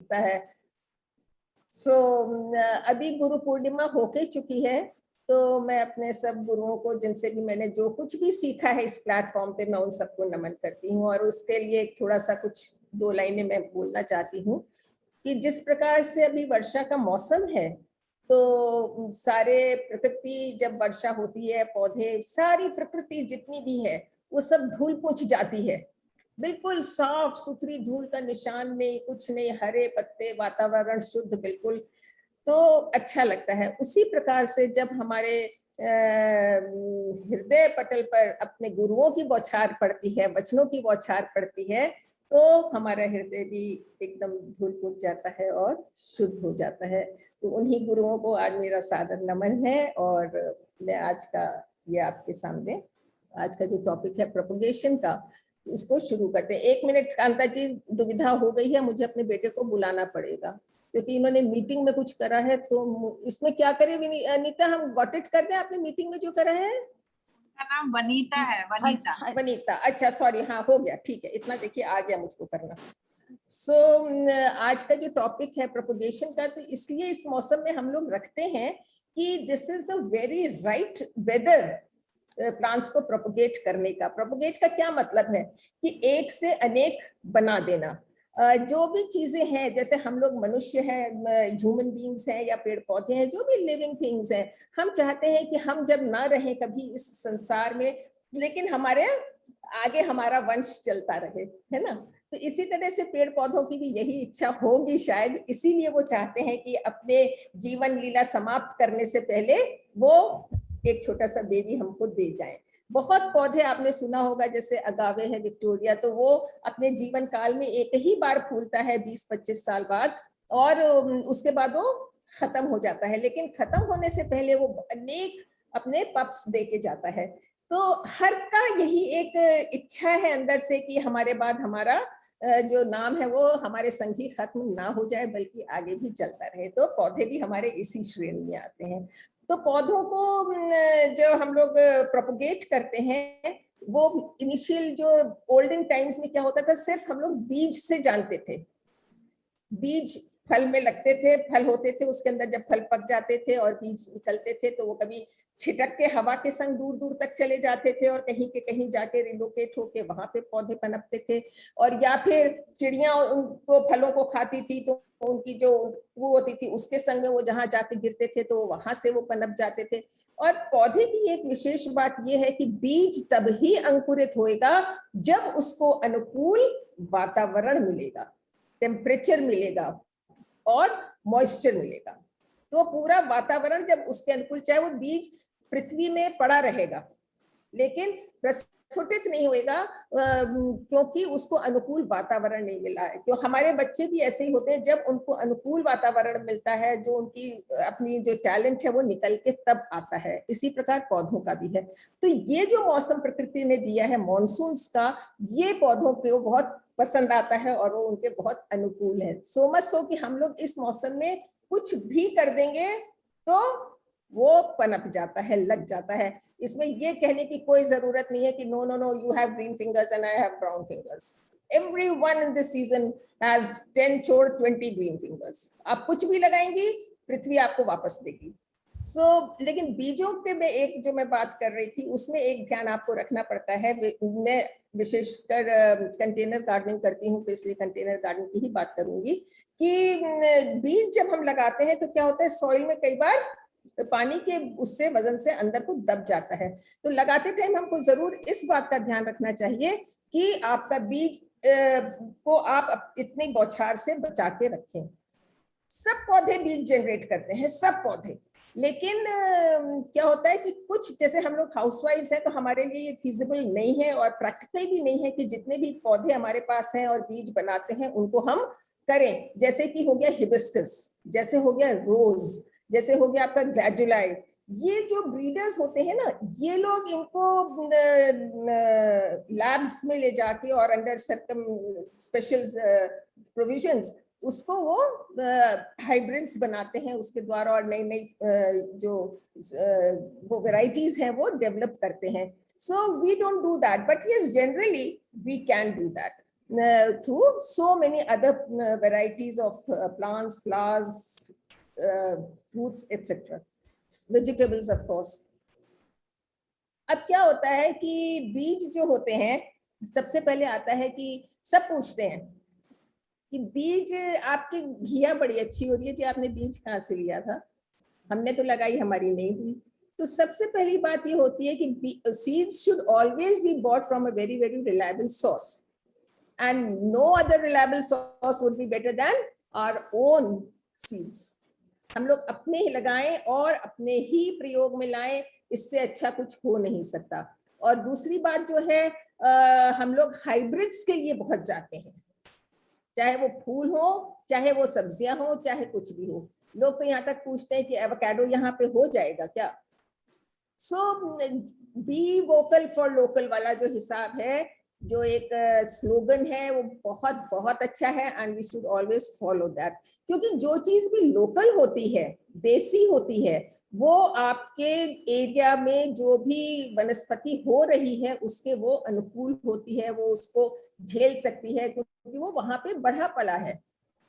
होता है। अभी गुरु पूर्णिमा होके चुकी है, तो मैं अपने सब गुरुओं को, जिनसे भी मैंने जो कुछ भी सीखा है इस प्लेटफॉर्म पे, मैं उन सबको नमन करती हूँ। और उसके लिए थोड़ा सा कुछ 2 लाइनें मैं बोलना चाहती हूँ कि जिस प्रकार से अभी वर्षा का मौसम है, तो सारे प्रकृति जब वर्षा होती है, पौधे, सारी प्रकृति जितनी भी है वो सब धूल पूछ जाती है, बिल्कुल साफ सुथरी, धूल का निशान नहीं, कुछ नहीं, हरे पत्ते, वातावरण शुद्ध बिल्कुल, तो अच्छा लगता है। उसी प्रकार से जब हमारे हृदय पटल पर अपने गुरुओं की बौछार पड़ती है, वचनों की बौछार पड़ती है, तो हमारा हृदय भी एकदम धूल पूछ जाता है और शुद्ध हो जाता है। तो उन्हीं गुरुओं को आज मेरा सादर नमन है। और मैं आज का ये आपके सामने, आज का जो टॉपिक है प्रोपगेशन का, तो इसको शुरू करते हैं। 1 मिनट कांता जी, दुविधा हो गई है, मुझे अपने बेटे को बुलाना पड़ेगा क्योंकि इन्होंने मीटिंग में कुछ करा है। तो इसमें क्या करें अनीता, हम गॉट इट कर दें आपने मीटिंग में जो करा है? उनका नाम वनीता है, वनीता। वनीता, अच्छा सॉरी, हाँ हो गया, ठीक है, इतना देखिए आ गया मुझको करना। आज का जो टॉपिक है प्रोपगेशन का, तो इसलिए इस मौसम में हम लोग रखते हैं कि this is the very right weather plants को प्रोपगेट करने का। प्रोपगेट का क्या मतलब है कि एक से अनेक बना देना। जो भी चीजें हैं, जैसे हम लोग मनुष्य हैं, ह्यूमन बीइंग्स हैं, या पेड़ पौधे हैं, जो भी लिविंग थिंग्स हैं, हम चाहते हैं कि हम जब ना रहें कभी इस संसार में, लेकिन हमारे आगे हमारा वंश चलता रहे, है ना। तो इसी तरह से पेड़ पौधों की भी यही इच्छा होगी शायद, इसीलिए वो चाहते हैं कि अपने जीवन लीला समाप्त करने से पहले वो एक छोटा सा बेबी हमको दे जाए। बहुत पौधे आपने सुना होगा, जैसे अगावे है, विक्टोरिया, तो वो अपने जीवन काल में एक ही बार फूलता है 20-25 साल बाद, और उसके बाद वो खत्म हो जाता है। लेकिन खत्म होने से पहले वो अनेक अपने पप्स दे के जाता है। तो हर का यही एक इच्छा है अंदर से कि हमारे बाद हमारा जो नाम है वो हमारे संग ही खत्म ना हो जाए, बल्कि आगे भी चलता रहे। तो पौधे भी हमारे इसी श्रेणी में आते हैं। तो पौधों को जो हम लोग प्रोपगेट करते हैं, वो इनिशियल जो ओल्डन टाइम्स में क्या होता था, सिर्फ हम लोग बीज से जानते थे। बीज फल में लगते थे, फल होते थे, उसके अंदर जब फल पक जाते थे और बीज निकलते थे, तो वो कभी छिटक के हवा के संग दूर दूर तक चले जाते थे और कहीं के कहीं जाके रिलोकेट होके वहां पे पौधे पनपते थे। और या फिर चिड़िया उनको फलों को खाती थी, तो उनकी जो वो होती थी उसके संग में वो जहां जाके गिरते थे, तो वहां से वो पनप जाते थे। और पौधे की एक विशेष बात यह है कि बीज तब ही अंकुरित होएगा जब उसको अनुकूल वातावरण मिलेगा, टेम्परेचर मिलेगा और मॉइस्चर मिलेगा। तो पूरा वातावरण जब उसके अनुकूल, चाहे वो बीज पृथ्वी में पड़ा रहेगा लेकिन प्रस्फुटित नहीं होएगा, क्योंकि उसको अनुकूल वातावरण नहीं मिला है। तो हमारे बच्चे भी ऐसे ही होते हैं, जब उनको अनुकूल वातावरण मिलता है, जो उनकी अपनी जो टैलेंट है वो निकल के तब आता है। इसी प्रकार पौधों का भी है। तो ये जो मौसम प्रकृति ने दिया है मॉनसून्स का, ये पौधों को बहुत पसंद आता है और वो उनके बहुत अनुकूल है। सो मच सो कि हम लोग इस मौसम में कुछ भी कर देंगे तो वो पनप जाता है, लग जाता है। इसमें ये कहने की कोई जरूरत नहीं है कि no no no, you have green fingers and I have brown fingers. Everyone in this season has 10 छोड़ 20 ग्रीन फिंगर्स। आप कुछ भी लगाएंगी, पृथ्वी आपको वापस देगी। लेकिन बीजों के में एक जो मैं बात कर रही थी, उसमें एक ध्यान आपको रखना पड़ता है। मैं विशेषकर कंटेनर गार्डनिंग करती हूँ, तो इसलिए कंटेनर गार्डनिंग की ही बात करूंगी कि बीज जब हम लगाते हैं तो क्या होता है, सॉइल में कई बार पानी के उससे वजन से अंदर को दब जाता है। तो लगाते टाइम हमको जरूर इस बात का ध्यान रखना चाहिए कि आपका बीज को आप इतनी बौछार से बचा के रखें। सब पौधे बीज जनरेट करते हैं, सब पौधे। लेकिन क्या होता है कि कुछ, जैसे हम लोग हाउसवाइफ्स हैं, तो हमारे लिए ये फीजिबल नहीं है और प्रैक्टिकल भी नहीं है कि जितने भी पौधे हमारे पास हैं और बीज बनाते हैं उनको हम करें। जैसे कि हो गया हिबिस्कस, जैसे हो गया रोज, जैसे हो गया आपका ग्लैजुलाई। ये जो ब्रीडर्स होते हैं ना, ये लोग इनको लैब्स में ले जाके और अंडर स्पेशल प्रोविजंस उसको वो हाइब्रिड्स बनाते हैं उसके द्वारा, और नई नई जो वो वेराइटीज हैं वो डेवलप करते हैं। So we don't do that, but yes generally we can do that. through so many other varieties of plants, flowers, fruits, etc. Vegetables of course. अब क्या होता है कि बीज जो होते हैं, सबसे पहले आता है कि सब पूछते हैं कि बीज आपकी घिया बड़ी अच्छी हो रही है जी, आपने बीज कहाँ से लिया था? हमने तो लगाई, हमारी नहीं हुई। तो सबसे पहली बात ये होती है कि seeds should always be bought from a very very reliable source, and no other reliable source would be better than our own seeds. हम लोग अपने ही लगाएं और अपने ही प्रयोग में लाएं, इससे अच्छा कुछ हो नहीं सकता। और दूसरी बात जो है, हम लोग हाइब्रिड्स के लिए बहुत जाते हैं, चाहे वो फूल हो, चाहे वो सब्जियां हो, चाहे कुछ भी हो। लोग तो यहाँ तक पूछते हैं कि एवोकाडो यहाँ पे हो जाएगा क्या? सो बी वोकल फॉर लोकल वाला जो हिसाब है, जो एक स्लोगन है, वो बहुत बहुत अच्छा है, and we should always follow that. क्योंकि जो चीज भी लोकल होती है, देसी होती है, वो आपके एरिया में जो भी वनस्पति हो रही है उसके वो अनुकूल होती है, वो उसको झेल सकती है, क्योंकि वो वहां पे बढ़ा पला है।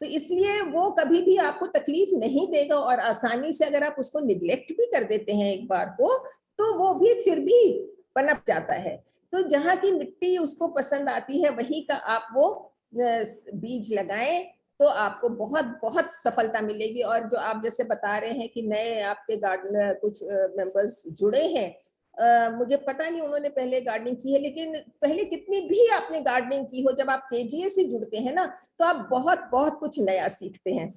तो इसलिए वो कभी भी आपको तकलीफ नहीं देगा, और आसानी से अगर आप उसको निग्लेक्ट भी कर देते हैं एक बार को, तो वो भी फिर भी पनप जाता है। तो जहाँ की मिट्टी उसको पसंद आती है, वही का आप वो बीज लगाएं, तो आपको बहुत बहुत सफलता मिलेगी। और जो आप जैसे बता रहे हैं कि नए आपके गार्डन कुछ मेंबर्स जुड़े हैं, मुझे पता नहीं उन्होंने पहले गार्डनिंग की है, लेकिन पहले कितनी भी आपने गार्डनिंग की हो, जब आप केजीए से जुड़ते हैं ना, तो आप बहुत बहुत कुछ नया सीखते हैं।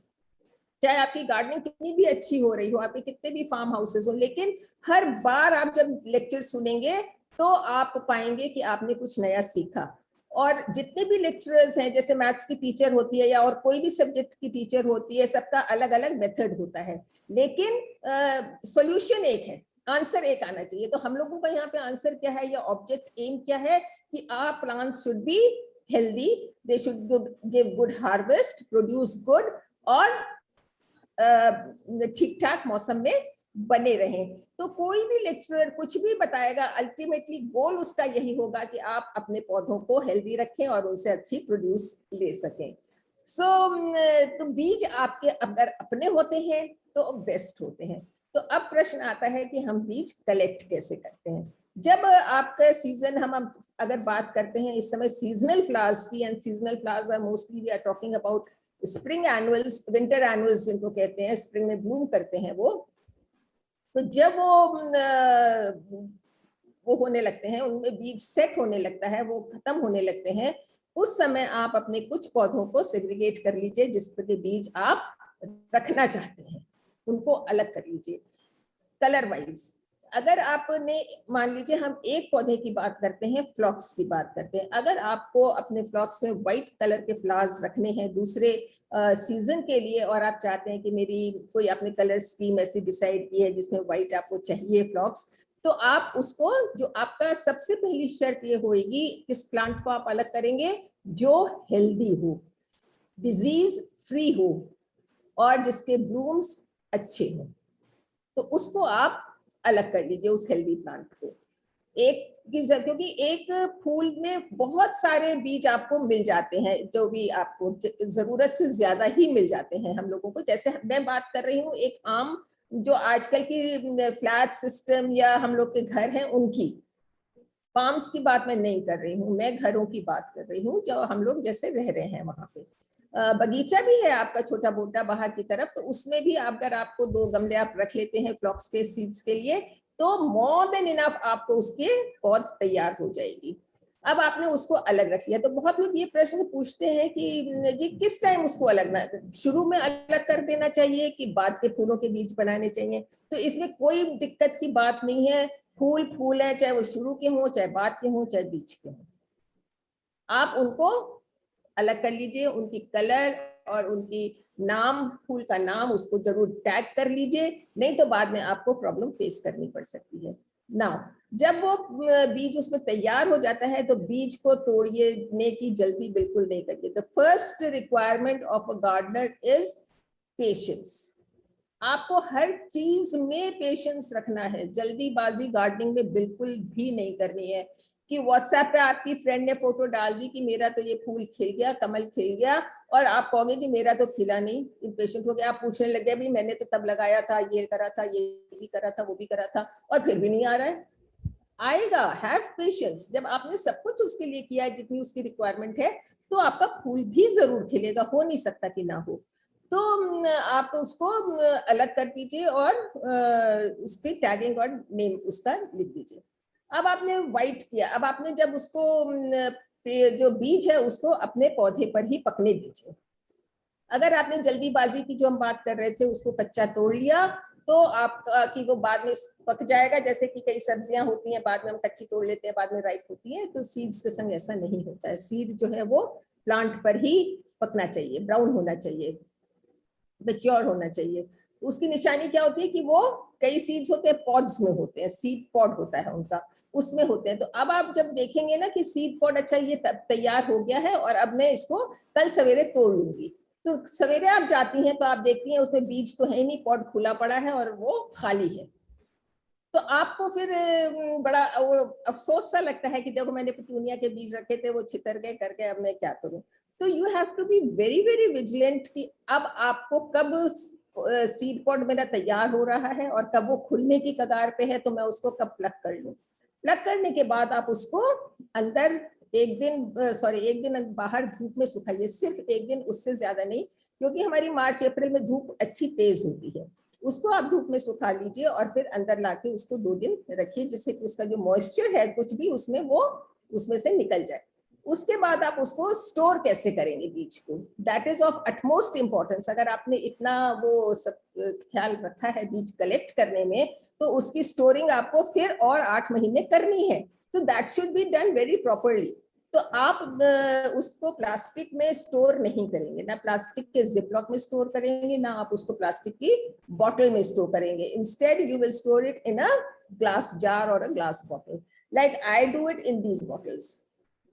चाहे आपकी गार्डनिंग कितनी भी अच्छी हो रही हो, आपके कितने भी फार्म हाउसेस हो, लेकिन हर बार आप जब लेक्चर सुनेंगे तो आप पाएंगे कि आपने कुछ नया सीखा। और जितने भी लेक्चरर्स हैं, जैसे मैथ्स की टीचर होती है या और कोई भी सब्जेक्ट की टीचर होती है, सबका अलग अलग मेथड होता है, लेकिन सॉल्यूशन एक है, आंसर एक आना चाहिए। तो हम लोगों का यहाँ पे आंसर क्या है, या ऑब्जेक्ट एम क्या है, कि our plants should be healthy, they should give good harvest, produce good, और ठीक ठाक मौसम में बने रहें। तो कोई भी लेक्चरर कुछ भी बताएगा, अल्टीमेटली गोल उसका यही होगा कि आप अपने पौधों को हेल्दी रखें और उनसे अच्छी प्रोड्यूस ले सकें। तो बीज आपके अगर अपने होते हैं तो बेस्ट होते हैं। तो अब प्रश्न आता है कि हम बीज कलेक्ट कैसे करते हैं। जब आपका सीजन, हम अगर बात करते हैं इस समय सीजनल फ्लावर्स की, and seasonal flowers are mostly we are talking about spring annuals, winter annuals जिनको कहते हैं, स्प्रिंग में ब्लूम करते हैं वो। तो जब वो होने लगते हैं, उनमें बीज सेट होने लगता है, वो खत्म होने लगते हैं, उस समय आप अपने कुछ पौधों को सेग्रीगेट कर लीजिए, जिसके बीज आप रखना चाहते हैं, उनको अलग कर लीजिए कलर वाइज। अगर आपने, मान लीजिए हम एक पौधे की बात करते हैं, फ्लॉक्स की बात करते हैं, अगर आपको अपने फ्लॉक्स में व्हाइट कलर के फ्लावर्स रखने हैं दूसरे सीजन के लिए, और आप चाहते हैं कि मेरी कोई आपने कलर स्कीम ऐसी डिसाइड की है जिसमें व्हाइट आपको चाहिए फ्लॉक्स, तो आप उसको, जो आपका सबसे पहली शर्त ये होगी, किस प्लांट को आप अलग करेंगे, जो हेल्दी हो, डिजीज फ्री हो, और जिसके ब्लूम्स अच्छे हो, तो उसको आप अलग कर लीजिए, उस हेल्दी प्लांट को। क्योंकि एक फूल में बहुत सारे बीज आपको मिल जाते हैं, जो भी आपको जरूरत से ज्यादा ही मिल जाते हैं हम लोगों को। जैसे मैं बात कर रही हूँ एक आम, जो आजकल की फ्लैट सिस्टम या हम लोग के घर हैं उनकी, फार्म्स की बात मैं नहीं कर रही हूँ, मैं घरों की बात कर रही हूँ, जो हम लोग जैसे रह रहे हैं वहां पे। बगीचा भी है आपका छोटा मोटा बाहर की तरफ, तो उसमें भी अगर आपको 2 गमले आप रख लेते हैं फ्लॉक्स के सीड्स के लिए, तो मोर देन इनफ आपको उसके पौध तैयार हो जाएगी। अब आपने उसको अलग रख लिया, तो बहुत लोग ये प्रश्न पूछते हैं कि जी किस टाइम उसको अलग ना, शुरू में अलग कर देना चाहिए कि बाद के फूलों के बीज बनाने चाहिए? तो इसमें कोई दिक्कत की बात नहीं है। फूल है, चाहे वो शुरू के हों, चाहे बाद के हों, चाहे बीच के हों, आप उनको अलग कर लीजिए, उनकी कलर और उनकी नाम, फूल का नाम उसको जरूर टैग कर लीजिए, नहीं तो बाद में आपको प्रॉब्लम फेस करनी पड़ सकती है। नाउ जब वो बीज उसमें तैयार हो जाता है, तो बीज को तोड़ने की जल्दी बिल्कुल नहीं करिए। The first requirement of a gardener is patience. आपको हर चीज में पेशेंस रखना है, जल्दीबाजी गार्डनिंग में बिल्कुल भी नहीं करनी है। कि व्हाट्सएप पे आपकी फ्रेंड ने फोटो डाल दी कि मेरा तो ये फूल खिल गया, कमल खिल गया, और आप कहोगे कि मेरा तो खिला नहीं, इम्पेशेंट हो गया, आप पूछने लगे भी मैंने तो तब लगाया था, ये करा था, ये भी करा था, वो भी करा था, और फिर भी नहीं आ रहा है। आएगा, हैव पेशेंस। जब आपने सब कुछ उसके लिए किया है जितनी उसकी रिक्वायरमेंट है, तो आपका फूल भी जरूर खिलेगा, हो नहीं सकता कि ना हो। तो आप उसको अलग कर दीजिए और उसकी टैगिंग और नेम उसका लिख दीजिए। अब आपने व्हाइट किया, अब आपने जब उसको जो बीज है उसको अपने पौधे पर ही पकने दीजिए। अगर आपने जल्दीबाजी की जो हम बात कर रहे थे उसको कच्चा तोड़ लिया, तो आपका कि वो बाद में पक जाएगा, जैसे कि कई सब्जियां होती हैं बाद में हम कच्ची तोड़ लेते हैं, बाद में राइप होती है, तो सीड्स के संग ऐसा नहीं होता है। सीड जो है वो प्लांट पर ही पकना चाहिए, ब्राउन होना चाहिए, मैच्योर होना चाहिए। उसकी निशानी क्या होती है कि वो कई सीड्स होते हैं पॉड्स में होते हैं, सीड पॉड होता है उनका, उसमें होते हैं। तो अब आप जब देखेंगे ना कि सीड पॉड अच्छा ये तैयार हो गया है और अब मैं इसको कल सवेरे तोड़ लूंगी, तो सवेरे आप जाती हैं तो आप देखती हैं उसमें बीज तो है नहीं, पॉड खुला पड़ा है और वो खाली है। तो आपको फिर बड़ा अफसोस सा लगता है कि देखो मैंने पिटूनिया के बीज रखे थे, वो छितर गए करके, अब मैं क्या करूं। तो you have to be very very vigilant कि अब आपको कब सीड पॉड मेरा तैयार हो रहा है और कब वो खुलने की कगार पे है, तो मैं उसको कब प्लग कर लूं। प्लग करने के बाद आप उसको अंदर एक दिन बाहर धूप में सुखाइए, सिर्फ एक दिन, उससे ज्यादा नहीं, क्योंकि हमारी मार्च अप्रैल में धूप अच्छी तेज होती है। उसको आप धूप में सुखा लीजिए और फिर अंदर लाके उसको 2 दिन रखिए, जिससे कि उसका जो मॉइस्चर है कुछ भी उसमें वो उसमें से निकल जाए। उसके बाद आप उसको स्टोर कैसे करेंगे बीज को, that is of utmost importance. अगर आपने इतना वो सब ख्याल रखा है बीज कलेक्ट करने में, तो उसकी स्टोरिंग आपको फिर और 8 महीने करनी है। तो that should be done very properly. तो आप उसको प्लास्टिक में स्टोर नहीं करेंगे, ना प्लास्टिक के जिपलॉक में स्टोर करेंगे, ना आप उसको प्लास्टिक की बॉटल में स्टोर करेंगे। Instead you will store it in a glass jar or a glass bottle, like I do it in these bottles.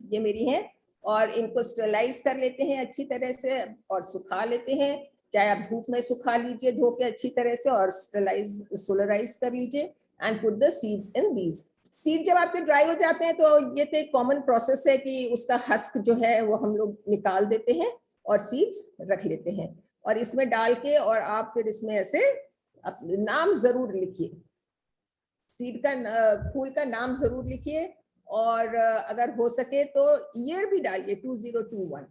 ये मेरी हैं, और इनको स्टरलाइज कर लेते हैं अच्छी तरह से और सुखा लेते हैं। चाहे आप धूप में सुखा लीजिए धो के अच्छी तरह से, और स्टरलाइज सोलराइज कर लीजिए, and put the seeds in these. Seed जब आपके ड्राई हो जाते हैं तो ये तो एक कॉमन प्रोसेस है कि उसका हस्क जो है वो हम लोग निकाल देते हैं और सीड्स रख लेते हैं, और इसमें डाल के, और आप फिर इसमें ऐसे अपने नाम जरूर लिखिए, सीड का फूल का नाम जरूर लिखिए, और अगर हो सके तो ईयर भी डालिए 2021,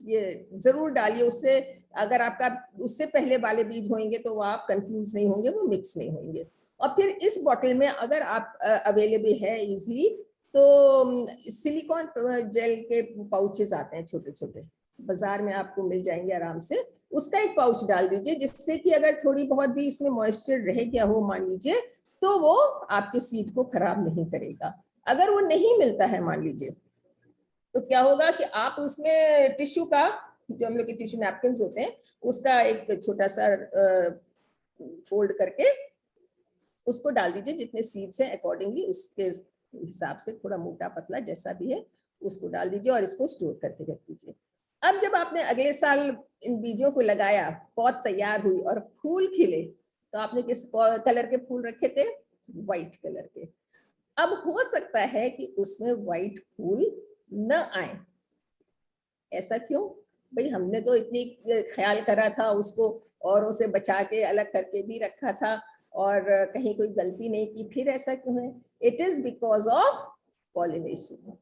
ये जरूर डालिए। उससे अगर आपका उससे पहले वाले बीज होंगे तो वो आप कंफ्यूज नहीं होंगे, वो मिक्स नहीं होंगे। और फिर इस बॉटल में अगर आप अवेलेबल है इजीली, तो सिलिकॉन जेल के पाउचेस आते हैं छोटे छोटे, बाजार में आपको मिल जाएंगे आराम से, उसका एक पाउच डाल दीजिए, जिससे कि अगर थोड़ी बहुत भी इसमें मॉइस्चर रह गया हो मान लीजिए, तो वो आपके सीड को खराब नहीं करेगा। अगर वो नहीं मिलता है मान लीजिए, तो क्या होगा कि आप उसमें टिश्यू का, जो हम लोग के टिश्यू नैपकिन होते हैं, उसका एक छोटा सा फोल्ड करके उसको डाल दीजिए, जितने सीड्स हैं अकॉर्डिंगली उसके हिसाब से, थोड़ा मोटा पतला जैसा भी है उसको डाल दीजिए और इसको स्टोर करके रख दीजिए। अब जब आपने अगले साल इन बीजों को लगाया, पौध तैयार हुई और फूल खिले, तो आपने किस कलर के फूल रखे थे? व्हाइट कलर के। अब हो सकता है कि उसमें व्हाइट फूल न आए। ऐसा क्यों? भाई हमने तो इतनी ख्याल करा था उसको, और उसे बचा के अलग करके भी रखा था, और कहीं कोई गलती नहीं की, फिर ऐसा क्यों है? It is because of pollination.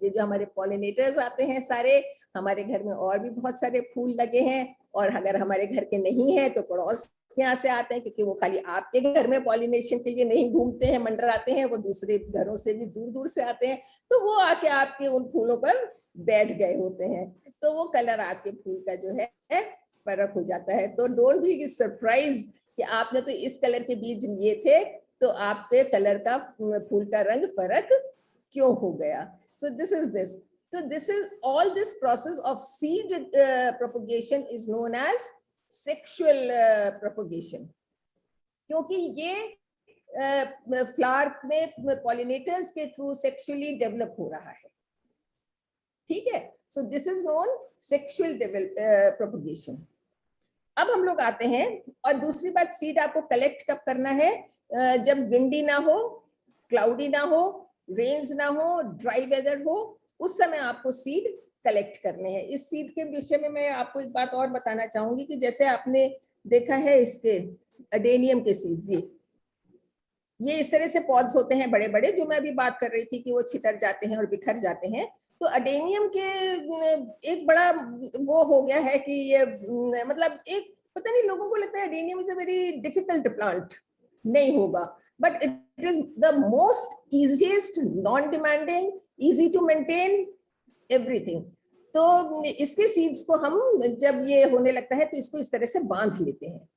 ये जो हमारे पॉलिनेटर्स आते हैं सारे, हमारे घर में और भी बहुत सारे फूल लगे हैं, और अगर हमारे घर के नहीं है तो पड़ोस यहाँ से आते हैं, क्योंकि वो खाली आपके घर में पॉलिनेशन के लिए नहीं घूमते हैं, मंडराते हैं, वो दूसरे घरों से भी दूर दूर से आते हैं, तो वो आके आपके उन फूलों पर बैठ गए होते हैं, तो वो कलर आपके फूल का जो है फर्क हो जाता है। तो डोंट बी सरप्राइज कि आपने तो इस कलर के बीज लिए थे, तो आपके कलर का फूल का रंग फर्क क्यों हो गया। So this is this. So this is all this process of seed propagation is known as sexual propagation. क्योंकि ये फ्लावर में पॉलिनेटर्स के थ्रू सेक्सुअली डेवलप हो रहा है, ठीक है। So this is known sexual propagation. अब हम लोग आते हैं, और दूसरी बात, सीड आपको कलेक्ट कब करना है? जब विंडी ना हो, क्लाउडी ना हो, रेन्स ना हो, ड्राई वेदर हो, उस समय आपको सीड कलेक्ट करने हैं। इस सीड के विषय में मैं आपको एक बात और बताना चाहूंगी कि जैसे आपने देखा है इसके अडेनियम के सीड्स, ये इस तरह से पॉड्स होते हैं बड़े बड़े, जो मैं अभी बात कर रही थी कि वो छितर जाते हैं और बिखर जाते हैं। तो अडेनियम के एक बड़ा वो हो गया है कि ये मतलब एक पता नहीं, लोगों को लगता है adenium is a very difficult plant, नहीं होगा, but it is the most easiest, non demanding, easy to maintain, everything. तो इसके सीड्स को हम जब ये होने लगता है तो इसको इस तरह से बांध लेते हैं,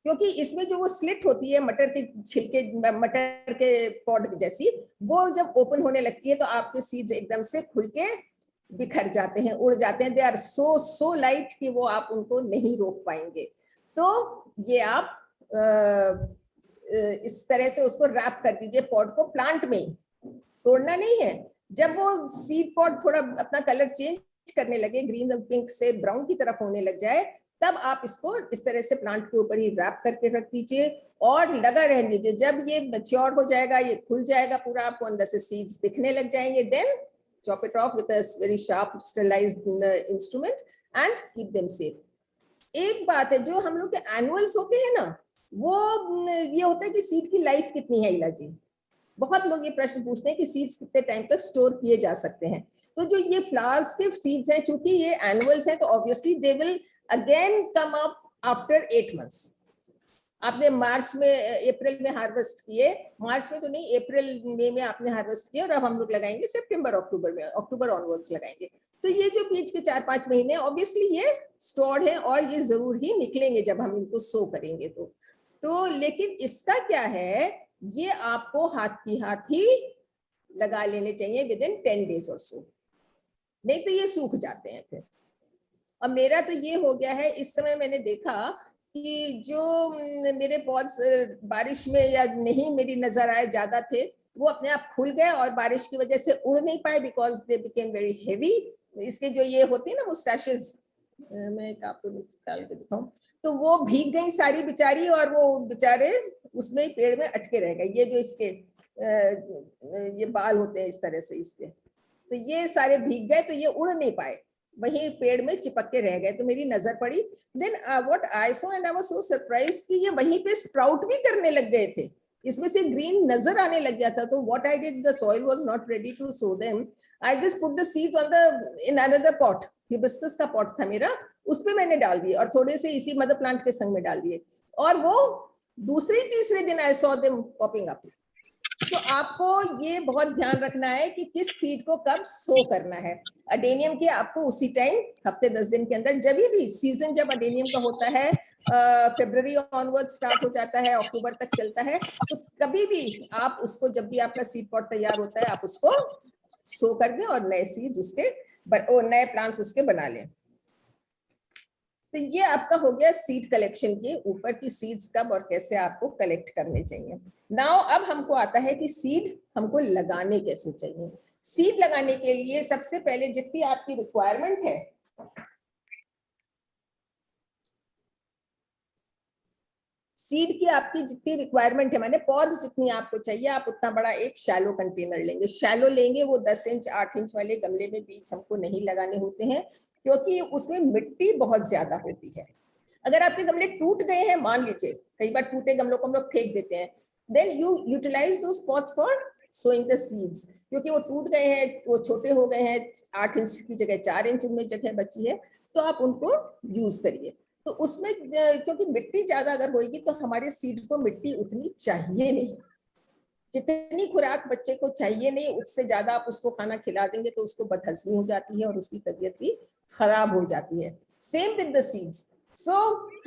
क्योंकि इसमें जो वो स्लिट होती है मटर के छिलके, मटर के पॉड जैसी, वो जब ओपन होने लगती है तो आपके सीड्स एकदम से खुल के बिखर जाते हैं, उड़ जाते हैं। दे आर सो लाइट कि वो आप उनको नहीं रोक पाएंगे। तो ये आप इस तरह से उसको रैप कर दीजिए पॉड को, प्लांट में ही, तोड़ना नहीं है। जब वो सीड पॉड थोड़ा अपना कलर चेंज करने लगे, ग्रीन पिंक से ब्राउन की तरफ होने लग जाए, तब आप इसको इस तरह से प्लांट के ऊपर ही रैप करके रख दीजिए और लगा रहने दीजिए। जब ये मैच्योर हो जाएगा, ये खुल जाएगा पूरा, आपको अंदर से सीड्स दिखने लग जाएंगे, then chop it off with a very sharp sterilized instrument and keep them safe। एक बात है, जो हम लोग के एनुअल्स होते हैं ना, वो ये होता है कि सीड की लाइफ कितनी है इलाजी। बहुत लोग ये प्रश्न पूछते हैं कि सीड्स कितने टाइम तक स्टोर किए जा सकते हैं। तो जो ये फ्लावर्स के सीड्स हैं, चूंकि ये एनुअल्स हैं, तो obviously they will again come up after 8 months। आपने मार्च में, अप्रैल में हार्वेस्ट किए, मार्च में तो नहीं, अप्रैल मई में आपने हार्वेस्ट किया, और अब हम लोग लगाएंगे सितंबर अक्टूबर में, अक्टूबर ऑनवर्ड्स लगाएंगे। तो ये जो बीच के 4-5 महीने ऑब्वियसली ये स्टोर्ड है और ये जरूर ही निकलेंगे जब हम इनको सो करेंगे तो लेकिन इसका क्या है, ये आपको हाथ की हाथ ही लगा लेने चाहिए विद इन 10 days और सो, नहीं तो ये सूख जाते हैं फिर। अब मेरा तो ये हो गया है, इस समय मैंने देखा कि जो मेरे पॉड्स बारिश में या नहीं मेरी नजर आए ज्यादा थे, वो अपने आप खुल गए और बारिश की वजह से उड़ नहीं पाए, because they became very heavy. इसके जो ये होती है ना मुस्टैशेस, मैं आपको निकाल के दिखाऊं, तो वो भीग गई सारी बेचारी, और वो बेचारे उसमें ही पेड़ में अटके रह गए। ये जो इसके ये बाल होते हैं इस तरह से इसके, तो ये सारे भीग गए, तो ये उड़ नहीं पाए, वही पेड़ में चिपक के रह गए। तो मेरी नजर पड़ी, then what I saw and I was so surprised कि ये वहीं पे स्प्राउट भी करने लग गए थे, इसमें से ग्रीन नजर आने लग गया था। तो what I did, the soil was not ready to sow them, I just put the seeds on the in another pot, hibiscus का पॉट था मेरा, उस पे मैंने डाल दिए और थोड़े से इसी मदर प्लांट के संग में डाल दिए, और वो दूसरे तीसरे दिन I saw them popping up. तो आपको ये बहुत ध्यान रखना है कि किस सीड को कब सो करना है। अडेनियम के आपको उसी टाइम, हफ्ते 10 दिन के अंदर, जब भी सीजन जब अडेनियम का होता है, फरवरी ऑनवर्ड स्टार्ट हो जाता है, अक्टूबर तक चलता है, तो कभी भी आप उसको, जब भी आपका सीड पॉट तैयार होता है, आप उसको सो कर दें और नए सीड्स उसके, नए प्लांट्स उसके बना लें। तो ये आपका हो गया सीड कलेक्शन के ऊपर की सीड्स कब और कैसे आपको कलेक्ट करने चाहिए। नाउ अब हमको आता है कि सीड हमको लगाने कैसे चाहिए। सीड लगाने के लिए सबसे पहले जितनी आपकी रिक्वायरमेंट है, सीड की आपकी जितनी रिक्वायरमेंट है, माने पौध जितनी आपको चाहिए, आप उतना बड़ा एक शैलो कंटेनर लेंगे। शैलो लेंगे, वो 10 इंच 8 इंच वाले गमले में बीज हमको नहीं लगाने होते हैं, क्योंकि उसमें मिट्टी बहुत ज्यादा होती है। अगर आपके गमले टूट गए हैं, मान लीजिए कई बार टूटे गमलों को हम लोग फेंक देते हैं, then you utilize those pots for sowing the seeds, क्योंकि वो टूट गए हैं, वो छोटे हो गए हैं, 8 इंच की जगह 4 इंच उनमें जगह बची है, तो आप उनको यूज करिए। तो उसमें क्योंकि मिट्टी ज्यादा अगर होगी तो हमारे सीड को मिट्टी उतनी चाहिए नहीं, जितनी खुराक बच्चे को चाहिए नहीं, उससे ज्यादा आप उसको खाना खिला देंगे तो उसको बदहजमी हो जाती है और उसकी तबीयत भी खराब हो जाती है। Same with the seeds. So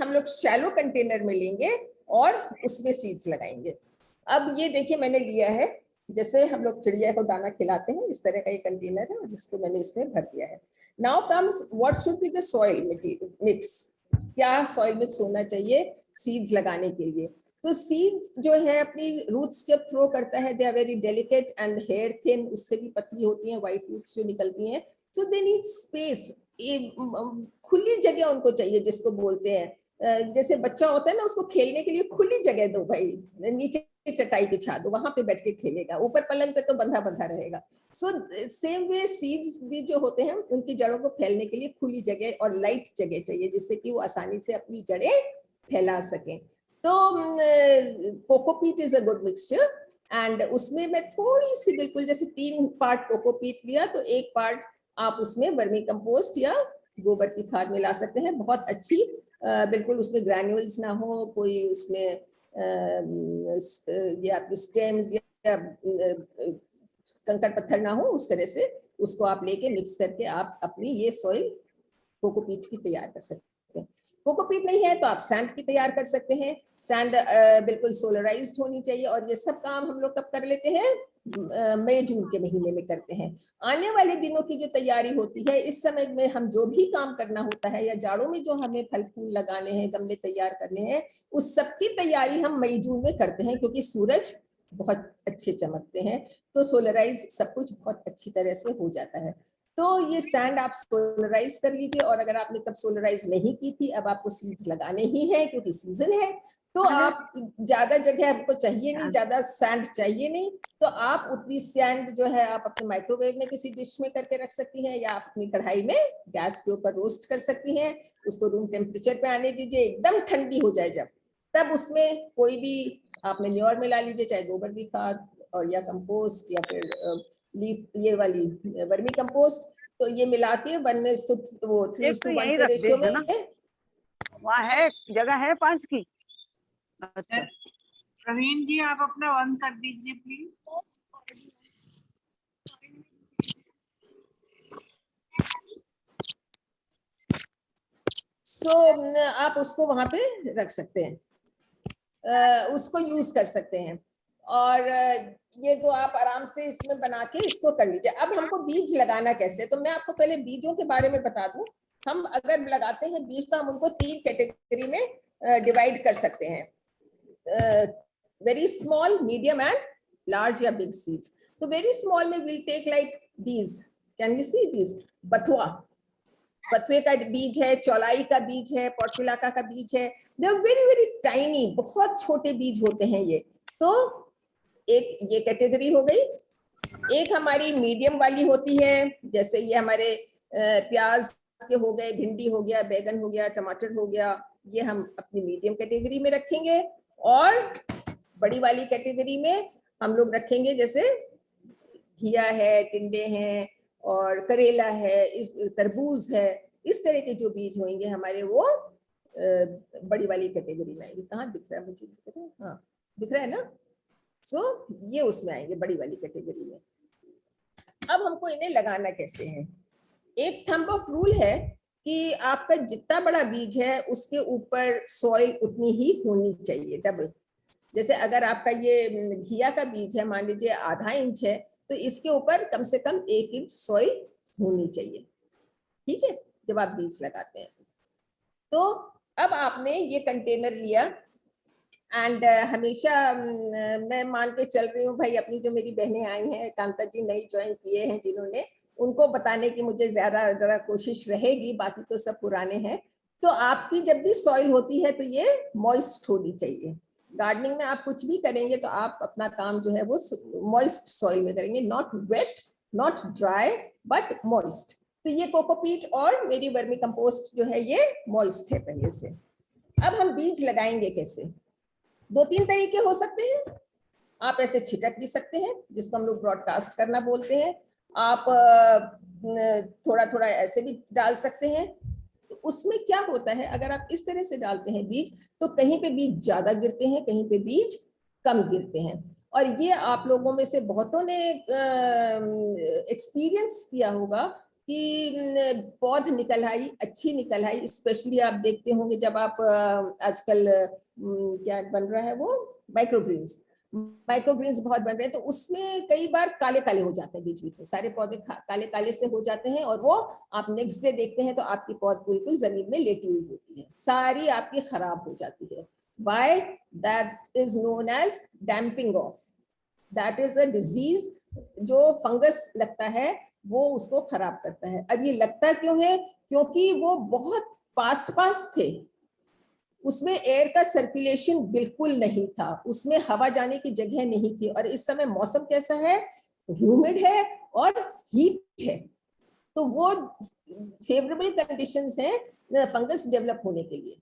हम लोग शैलो कंटेनर में लेंगे और उसमें सीड्स लगाएंगे। अब ये देखिए मैंने लिया है, जैसे हम लोग चिड़िया को दाना खिलाते हैं, इस तरह का ये कंटेनर है जिसको मैंने इसमें भर दिया है। Now comes what should be the soil mix. क्या सॉइल मिक्स होना चाहिए सीड्स लगाने के लिए। तो सीड जो है अपनी रूट्स जब थ्रो करता है, they are very delicate and hair thin, उससे भी पतली होती हैं, व्हाइट रूट्स जो निकलती हैं, सो दे नीड स्पेस, खुली जगह उनको चाहिए, जिसको बोलते हैं जैसे बच्चा होता है ना, उसको खेलने के लिए खुली जगह दो भाई, नीचे चटाई बिछा दो, वहां पे बैठ के खेलेगा, ऊपर पलंग पे तो बंधा बंधा रहेगा। सो सेम वे सीड्स भी जो होते हैं उनकी जड़ों को फैलने के लिए खुली जगह और लाइट जगह चाहिए, जिससे कि वो आसानी से अपनी जड़ें फैला सकें। तो cocopeat is a good mixture, and उसमें मैं थोड़ी सी, बिल्कुल जैसे 3 पार्ट कोकोपीट लिया तो 1 पार्ट आप उसमें वर्मी कंपोस्ट या गोबर की खाद मिला सकते हैं, बहुत अच्छी, बिल्कुल उसमें ग्रैन्यूल्स ना हो, कोई उसमें ये आपकी स्टेम्स या कंकड़ पत्थर ना हो, उस तरह से उसको आप लेके मिक्स करके आप अपनी ये सॉइल कोकोपीट की तैयार कर सकते हैं। कोकोपीट नहीं है तो आप सैंड की तैयार कर सकते हैं। सैंड बिल्कुल सोलराइज्ड होनी चाहिए, और ये सब काम हम लोग कब कर लेते हैं, मई जून के महीने में करते हैं। आने वाले दिनों की जो तैयारी होती है, इस समय में हम जो भी काम करना होता है, या जाड़ों में जो हमें फल फूल लगाने हैं, गमले तैयार करने हैं, उस सब की तैयारी हम मई जून में करते हैं, क्योंकि सूरज बहुत अच्छे चमकते हैं, तो सोलराइज सब कुछ बहुत अच्छी तरह से हो जाता है। तो ये सैंड आप सोलराइज कर लीजिए, और अगर आपने तब सोलराइज नहीं की थी, अब आपको सीड्स लगाने ही है क्योंकि सीजन है, तो आप ज्यादा जगह आपको चाहिए नहीं, ज्यादा सैंड चाहिए नहीं, तो आप उतनी सैंड जो है आप अपने माइक्रोवेव में किसी डिश में करके रख सकती हैं, या आप अपनी कढ़ाई में गैस के ऊपर रोस्ट कर सकती हैं। उसको रूम टेम्परेचर पे आने दीजिए, एकदम ठंडी हो जाए जब, तब उसमें कोई भी आप मैन्योर मिला लीजिए, चाहे गोबर की खाद और या कंपोस्ट या फिर लीफ ये वाली वर्मी कंपोस्ट, तो ये मिला के 1:3:1 के रेशियो में। वहाँ है जगह है 5 की। अच्छा प्रवीण जी आप अपना बंद कर दीजिए प्लीज। आप उसको वहां पे रख सकते हैं, उसको यूज कर सकते हैं, और ये तो आप आराम से इसमें बना के इसको कर लीजिए। अब हमको बीज लगाना कैसे, तो मैं आपको पहले बीजों के बारे में बता दूं। हम अगर लगाते हैं बीज तो हम उनको 3 कैटेगरी में डिवाइड कर सकते हैं, very small, medium and large या बिग सीड्स। तो वेरी स्मॉल में will take like these, can you see these, बथुआ, बथुए का बीज है, चौलाई का बीज है, पोर्चुलाका का बीज है, they are very very tiny, बहुत छोटे बीज होते हैं ये। तो एक ये कैटेगरी हो गई। एक हमारी मीडियम वाली होती है, जैसे ये हमारे प्याज के हो गए, भिंडी हो गया, बैगन हो गया, टमाटर हो गया, ये हम अपनी मीडियम कैटेगरी में रखेंगे। और बड़ी वाली कैटेगरी में हम लोग रखेंगे जैसे घिया है, टिंडे हैं, और करेला है, इस तरबूज है, इस तरह के जो बीज होंगे हमारे वो बड़ी वाली कैटेगरी में आएंगे। कहाँ दिख रहा है मुझे, हाँ दिख रहा है ना। सो ये उसमें आएंगे बड़ी वाली कैटेगरी में। अब हमको इन्हें लगाना कैसे है, एक थंब ऑफ रूल है कि आपका जितना बड़ा बीज है उसके ऊपर सॉइल उतनी ही होनी चाहिए, डबल। जैसे अगर आपका ये घिया का बीज है, मान लीजिए ½ इंच है, तो इसके ऊपर कम से कम 1 इंच सॉइल होनी चाहिए, ठीक है, जब आप बीज लगाते हैं। तो अब आपने ये कंटेनर लिया, एंड हमेशा मैं मान के चल रही हूँ भाई, अपनी जो मेरी बहनें आई हैं, कांता जी नई ज्वाइन किए हैं जिन्होंने, उनको बताने की मुझे जरा कोशिश रहेगी, बाकी तो सब पुराने हैं। तो आपकी जब भी सॉइल होती है तो ये मॉइस्ट होनी चाहिए। गार्डनिंग में आप कुछ भी करेंगे तो आप अपना काम जो है वो मॉइस्ट सॉइल में करेंगे, not wet, not dry, but moist. तो ये कोकोपीट और मेरी वर्मी कंपोस्ट जो है ये मॉइस्ट है पहले से। अब हम बीज लगाएंगे कैसे, 2-3 तरीके हो सकते हैं। आप ऐसे छिटक भी सकते हैं, जिसको हम लोग ब्रॉडकास्ट करना बोलते हैं। आप थोड़ा थोड़ा ऐसे भी डाल सकते हैं। तो उसमें क्या होता है, अगर आप इस तरह से डालते हैं बीज, तो कहीं पे बीज ज्यादा गिरते हैं, कहीं पे बीज कम गिरते हैं। और ये आप लोगों में से बहुतों ने एक्सपीरियंस किया होगा कि पौध निकल आई, अच्छी निकल आई। स्पेशली आप देखते होंगे जब आप आजकल क्या बन रहा है, वो माइक्रोग्रीन्स बहुत बन रहे हैं, तो उसमें कई बार काले काले हो जाते हैं बीच बीच में, सारे पौधे काले काले से हो जाते हैं, और वो आप नेक्स्ट डे देखते हैं तो आपकी पौध बिल्कुल जमीन में लेटी हुई होती है, सारी आपकी खराब हो जाती है। Why? That is known as damping off. That is a disease जो फंगस लगता है वो उसको खराब करता है। अब ये लगता क्यों है, क्योंकि वो बहुत पास पास थे, उसमें एयर का सर्कुलेशन बिल्कुल नहीं था, उसमें हवा जाने की जगह नहीं थी, और इस समय मौसम कैसा है, ह्यूमिड है और हीट है, तो वो फेवरेबल कंडीशंस हैं फंगस डेवलप होने के लिए।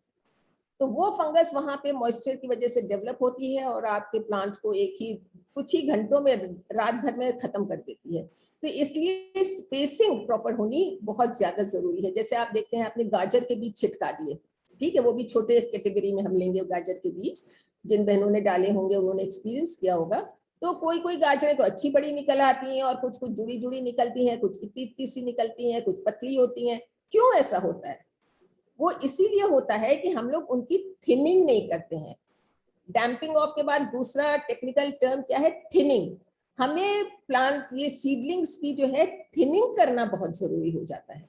तो वो फंगस वहां पे मॉइस्चर की वजह से डेवलप होती है और आपके प्लांट को एक ही कुछ ही घंटों में, रात भर में खत्म कर देती है। तो इसलिए स्पेसिंग प्रॉपर होनी बहुत ज्यादा जरूरी है। जैसे आप देखते हैं आपने गाजर के बीज छिटका दिए, ठीक है, वो भी छोटे कैटेगरी में हम लेंगे गाजर के बीज, जिन बहनों ने डाले होंगे उन्होंने एक्सपीरियंस किया होगा। तो कोई कोई गाजरें तो अच्छी बड़ी निकल आती हैं और कुछ कुछ जुड़ी जुड़ी निकलती हैं, कुछ इतनी इतनी सी निकलती हैं, कुछ पतली होती हैं। क्यों ऐसा होता है? वो इसीलिए होता है कि हम लोग उनकी थिनिंग नहीं करते हैं। डैम्पिंग ऑफ के बाद दूसरा टेक्निकल टर्म क्या है, थिनिंग। हमें प्लांट ये सीडलिंग्स की जो है थिनिंग करना बहुत जरूरी हो जाता है।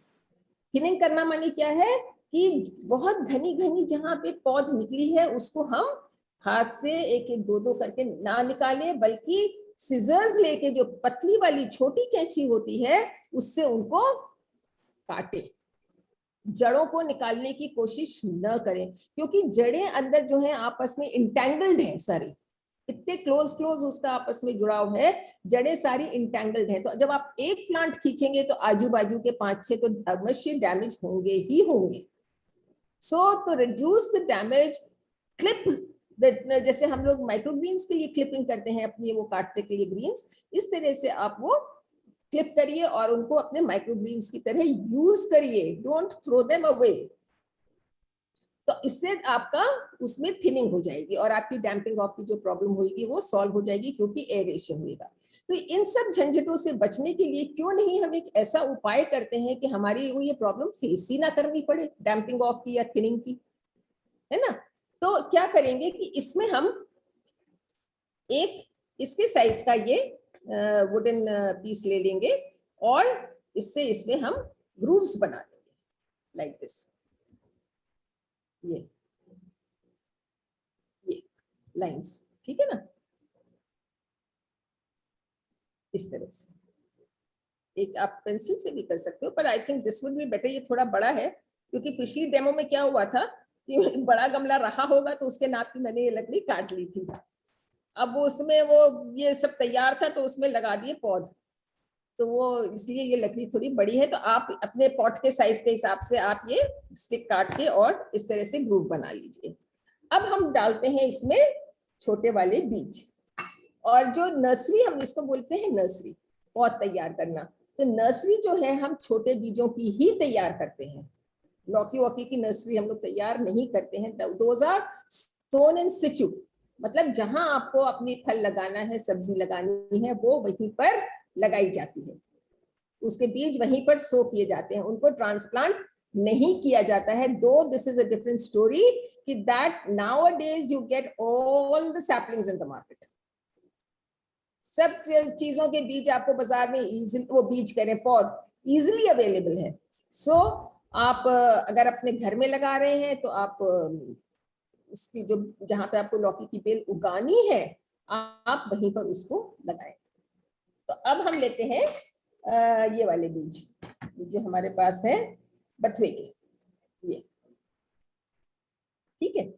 थिनिंग करना माने क्या है कि बहुत घनी घनी जहां पे पौध निकली है उसको हम हाथ से एक एक दो करके ना निकालें, बल्कि सिजर्स लेके जो पतली वाली छोटी कैंची होती है उससे उनको काटे, जड़ों को निकालने की कोशिश न करें, क्योंकि जड़ें अंदर जो है आपस में इंटैंगल्ड है सारी, इतने क्लोज क्लोज उसका आपस में जुड़ाव है, जड़ें सारी इंटैंगल्ड है। तो जब आप एक प्लांट खींचेंगे तो आजू बाजू के 5-6 तो अवश्य डैमेज होंगे ही होंगे। So to reduce the damage, clip, जैसे हम लोग माइक्रो ग्रीन्स के लिए क्लिपिंग करते हैं अपनी वो काटने के लिए ग्रीन्स, इस तरह से आप वो क्लिप करिए और उनको अपने माइक्रो ग्रीन्स की तरह यूज करिए, डोंट थ्रो देम अवे। तो इससे आपका उसमें थिनिंग हो जाएगी और आपकी डैम्पिंग ऑफ की जो प्रॉब्लम होगी वो सॉल्व हो जाएगी, क्योंकि एरेशन होगा। तो इन सब झंझटों से बचने के लिए क्यों नहीं हम एक ऐसा उपाय करते हैं कि हमारी वो ये प्रॉब्लम फेस ही ना करनी पड़े, डैम्पिंग ऑफ की या थिनिंग की, है ना। तो क्या करेंगे कि इसमें हम एक इसके साइज का ये वुडन पीस ले लेंगे और इससे इसमें हम ग्रूव्स बना देंगे लाइक दिस, ये लाइंस, ठीक है ना, इस तरह से। एक आप पेंसिल से भी कर सकते हो, पर I think this would be better, ये थोड़ा बड़ा है, क्योंकि पिछली डेमो में क्या हुआ था कि बड़ा गमला रहा होगा तो उसके नाप की मैंने ये लकड़ी काट ली थी। अब उसमें वो ये सब तैयार था तो उसमें लगा दिए पौध, तो वो इसलिए ये लकड़ी थोड़ी बड़ी है। तो आप अपने पॉट के साइज के हिसाब से आप ये स्टिक काट के और इस तरह से ग्रुप बना लीजिए। अब हम डालते हैं इसमें छोटे वाले बीज, और जो नर्सरी हम इसको बोलते हैं, नर्सरी पौध तैयार करना, तो नर्सरी जो है हम छोटे बीजों की ही तैयार करते हैं। लौकी वॉकी की नर्सरी हम लोग तैयार नहीं करते हैं। दोज आर सोन इन सिचु, मतलब जहां आपको अपनी फल लगाना है, सब्जी लगानी है, वो वहीं पर लगाई जाती है, उसके बीज वहीं पर सो किए जाते हैं, उनको ट्रांसप्लांट नहीं किया जाता है। Though this is a different story कि that nowadays you get all the saplings in the market, सब चीजों के बीज आपको बाजार में इजीली, वो बीज करें पौध इजीली अवेलेबल है। सो आप अगर अपने घर में लगा रहे हैं तो आप उसकी जो जहां पे आपको लौकी की बेल उगानी है आप वहीं पर उसको लगाएं। तो अब हम लेते हैं ये वाले बीज जो हमारे पास है बथुए के, ये ठीक है,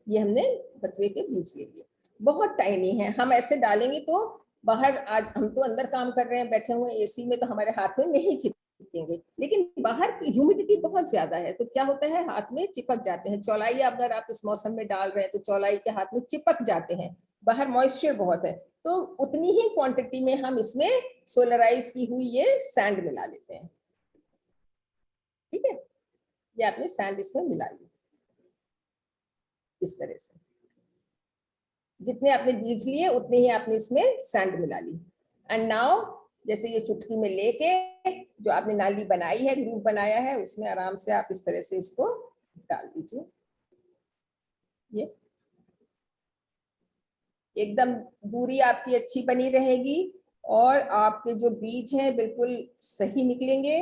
ये हमने बथुए के बीज ले लिए, बहुत टाइनी है। हम ऐसे डालेंगे तो बाहर, आज हम तो अंदर काम कर रहे हैं बैठे हुए एसी में, तो हमारे हाथ में नहीं चिपकेंगे, लेकिन बाहर ह्यूमिडिटी बहुत ज्यादा है तो क्या होता है हाथ में चिपक जाते हैं। चौलाई अगर आप इस मौसम में डाल रहे हैं तो चौलाई के हाथ में चिपक जाते हैं, बाहर मॉइस्चर बहुत है। तो उतनी ही क्वांटिटी में हम इसमें सोलराइज की हुई ये सैंड मिला लेते हैं, ठीक है, ये आपने सैंड इसमें मिला ली इस तरह से, जितने आपने बीज लिए उतने ही आपने इसमें सैंड मिला ली। एंड नाउ जैसे ये चुटकी में लेके जो आपने नाली बनाई है, ग्रूव बनाया है, उसमें आराम से आप इस तरह से इसको डाल दीजिए, ये एकदम दूरी आपकी अच्छी बनी रहेगी और आपके जो बीज हैं बिल्कुल सही निकलेंगे।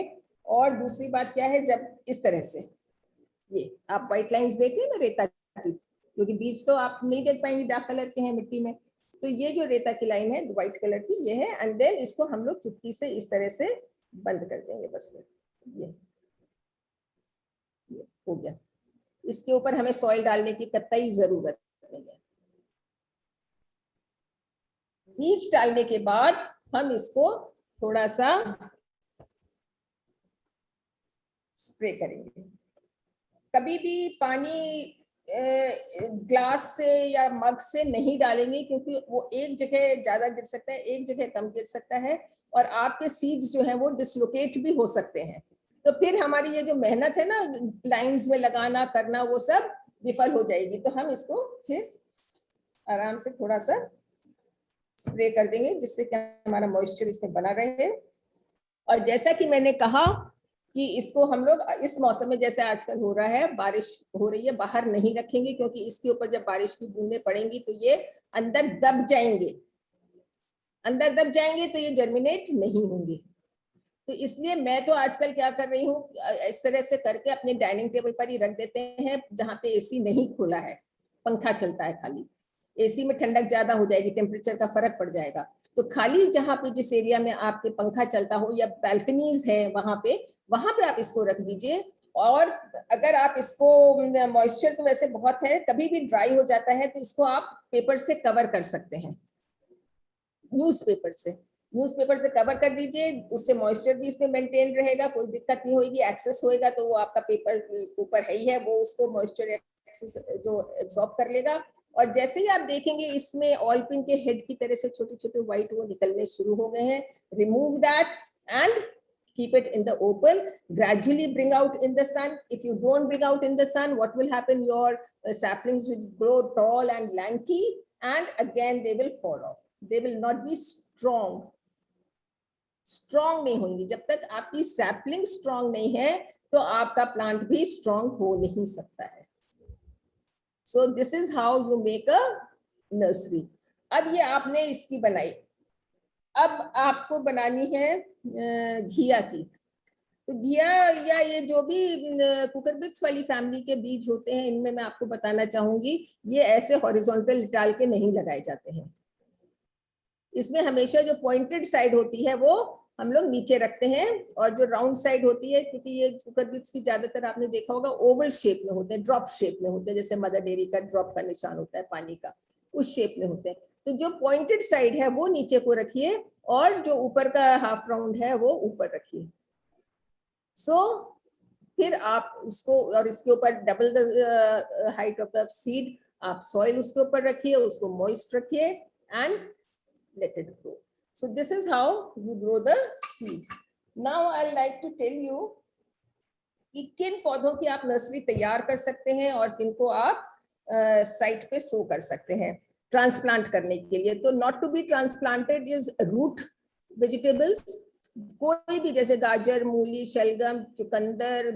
और दूसरी बात क्या है, जब इस तरह से ये आप व्हाइट लाइंस देख लें ना रेता की, क्योंकि बीज तो आप नहीं देख पाएंगे, डार्क कलर के हैं मिट्टी में, तो ये जो रेता की लाइन है व्हाइट कलर की ये है। एंड देन इसको हम लोग चुटकी से इस तरह से बंद कर देंगे, बस ये हो गया। इसके ऊपर हमें सॉइल डालने की कतई जरूरत नहीं है। बीज डालने के बाद हम इसको थोड़ा सा स्प्रे करेंगे। कभी भी पानी ग्लास से या मग से नहीं डालेंगे, क्योंकि वो एक जगह ज्यादा गिर सकता है, एक जगह कम गिर सकता है, और आपके सीड्स जो है वो डिसलोकेट भी हो सकते हैं। तो फिर हमारी ये जो मेहनत है ना लाइंस में लगाना करना, वो सब विफल हो जाएगी। तो हम इसको फिर आराम से थोड़ा सा स्प्रे कर देंगे, जिससे कि हमारा मॉइस्चर इसमें बना रहे। और जैसा कि मैंने कहा कि इसको हम लोग इस मौसम में, जैसे आजकल हो रहा है, बारिश हो रही है, बाहर नहीं रखेंगे, क्योंकि इसके ऊपर जब बारिश की बूंदें पड़ेंगी तो ये अंदर दब जाएंगे, अंदर दब जाएंगे तो ये जर्मिनेट नहीं होंगे। तो इसलिए मैं तो आजकल क्या कर रही हूँ, इस तरह से करके अपने डाइनिंग टेबल पर ही रख देते हैं, जहाँ पे एसी नहीं खुला है, पंखा चलता है खाली। एसी में ठंडक ज्यादा हो जाएगी, टेम्परेचर का फर्क पड़ जाएगा। तो खाली जहाँ पे, जिस एरिया में आपके पंखा चलता हो या बैल्कनीज है, वहां पे आप इसको रख दीजिए। और अगर आप इसको, मॉइस्चर तो वैसे बहुत है, कभी भी ड्राई हो जाता है, तो इसको आप पेपर से कवर कर सकते हैं, न्यूज़पेपर से कवर कर दीजिए। उससे मॉइस्चर भी इसमें मेंटेन रहेगा, कोई दिक्कत नहीं होगी। एक्सेस होएगा तो वो आपका पेपर ऊपर है ही है, वो उसको मॉइस्चर एक्सेस जो एब्सॉर्ब कर लेगा। और जैसे ही आप देखेंगे इसमें ऑयल पिन के हेड की तरह से छोटे छोटे व्हाइट वो निकलने शुरू हो गए हैं, remove that and keep it in the open. Gradually bring out in the sun. If you don't bring out in the sun, what will happen? Your saplings will grow tall and lanky, and again they will fall off. They will not be strong. Strong नहीं होंगी। जब तक आपकी sapling strong नहीं है, तो आपका plant भी स्ट्रॉन्ग हो नहीं सकता है। So this is how you make a nursery. अब ये आपने इसकी बनाई, अब आपको बनानी है घिया की। तो घिया या ये जो भी कुकुरबिट्स वाली फैमिली के बीज होते हैं, इनमें मैं आपको बताना चाहूंगी, ये ऐसे हॉरिजॉन्टल डाल के नहीं लगाए जाते हैं। इसमें हमेशा जो पॉइंटेड साइड होती है वो हम लोग नीचे रखते हैं, और जो राउंड साइड होती है, क्योंकि ये कुकुरबिट्स की ज्यादातर आपने देखा होगा ओवल शेप में होते हैं, ड्रॉप शेप में होते हैं, जैसे मदर डेयरी का ड्रॉप का निशान होता है पानी का, उस शेप में होते हैं। तो जो पॉइंटेड साइड है वो नीचे को रखिए, और जो ऊपर का हाफ राउंड है वो ऊपर रखिए। सो फिर आप इसको, और इसके ऊपर double the height of the seed आप सॉइल उसके ऊपर रखिए, उसको मॉइस्ट रखिए and let it grow. So this is how you grow the seeds. Now I like to tell you कि किन पौधों की आप नर्सरी तैयार कर सकते हैं और किनको आप साइट पे सो कर सकते हैं ट्रांसप्लांट करने के लिए। तो not to be transplanted is root vegetables, कोई भी, जैसे गाजर, मूली, शलगम, चुकंदर,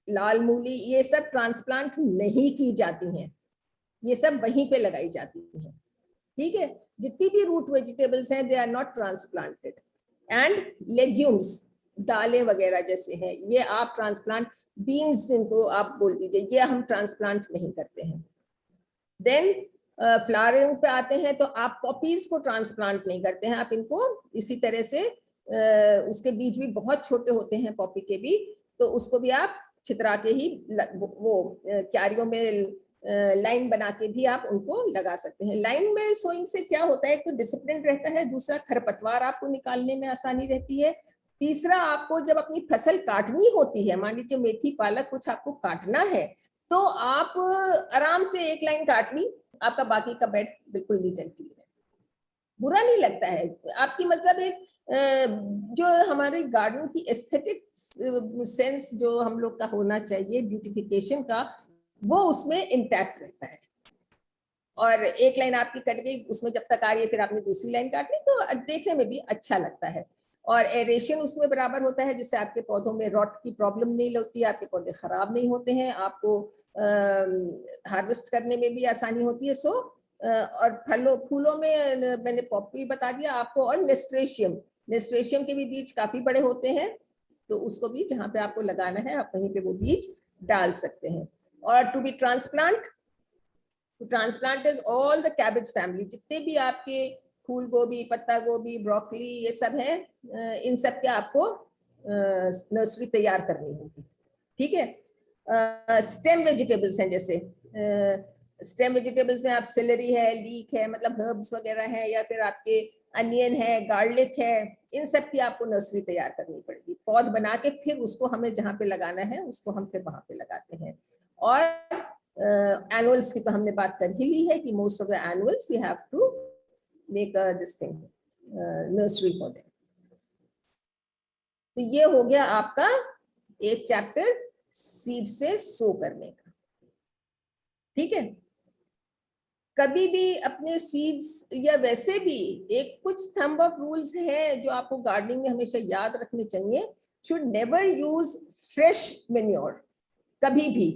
लाल मूली, ये सब ट्रांसप्लांट नहीं की जाती हैं, ये सब वहीं पे लगाई जाती हैं। ठीक है, जितनी भी रूट वेजिटेबल्स हैं, they are not transplanted. And legumes, दालें वगैरह जैसे हैं, ये आप ट्रांसप्लांट, बीन्स जिनको आप बोल दीजिए, ये हम ट्रांसप्लांट नहीं करते हैं। देन फ्लावरिंग पे आते हैं, तो आप पॉपीज को ट्रांसप्लांट नहीं करते हैं, आप इनको इसी तरह से, उसके बीज भी बहुत छोटे होते हैं पॉपी के भी, तो उसको भी आप छितरा के ही वो क्यारियों में लाइन बना के भी आप उनको लगा सकते हैं। लाइन में सोइंग से क्या होता है, एक तो डिसिप्लिन रहता है, दूसरा खरपतवार आपको निकालने में आसानी रहती है, तीसरा आपको जब अपनी फसल काटनी होती है, मान लीजिए मेथी पालक कुछ आपको काटना है, तो आप आराम से एक लाइन काट ली, आपका बाकी का बेड बिल्कुल नीट एंड क्लीन है, बुरा नहीं लगता है। आपकी मतलब एक जो हमारे गार्डन की एस्थेटिक सेंस जो हम लोग का होना चाहिए, ब्यूटिफिकेशन का, वो उसमें इंटैक्ट रहता है। और एक लाइन आपकी कट गई, उसमें जब तक आ रही है फिर आपने दूसरी लाइन काट ली, तो देखने में भी अच्छा लगता है। और एरेशन उसमें बराबर होता है, जिससे आपके पौधों में रॉट की प्रॉब्लम नहीं होती, आपके पौधे खराब नहीं होते हैं, आपको हार्वेस्ट करने में भी आसानी होती है। सो और फूलों में मैंने पॉपी बता दिया आपको, और नेस्ट्रेशियम के भी बीज काफी बड़े होते हैं, तो उसको भी जहाँ पे आपको लगाना है आप वहीं पे वो बीज डाल सकते हैं। और to be transplant is all the cabbage family, जितने भी आपके फूल गोभी, पत्ता गोभी, ब्रोकली, ये सब है, इन सब के आपको नर्सरी तैयार करनी होगी। ठीक है, स्टेम वेजिटेबल्स हैं, जैसे स्टेम वेजिटेबल्स में आप सेलरी है, लीक है, मतलब हर्ब्स वगैरह है, या फिर आपके अनियन है, गार्लिक है, इन सब की आपको नर्सरी तैयार करनी पड़ेगी। पौध बना के फिर उसको हमें जहाँ पे लगाना है उसको हम फिर वहां पे लगाते हैं। और एनुअल्स की तो हमने बात कर ही ली है कि most of the annuals we have to make this thing nursery for them. तो ये हो गया आपका एक चैप्टर सीड से सो करने का। ठीक है, कभी भी अपने सीड्स या वैसे भी एक कुछ थंब ऑफ रूल्स हैं जो आपको गार्डनिंग में हमेशा याद रखने चाहिए। Should never use fresh manure, कभी भी।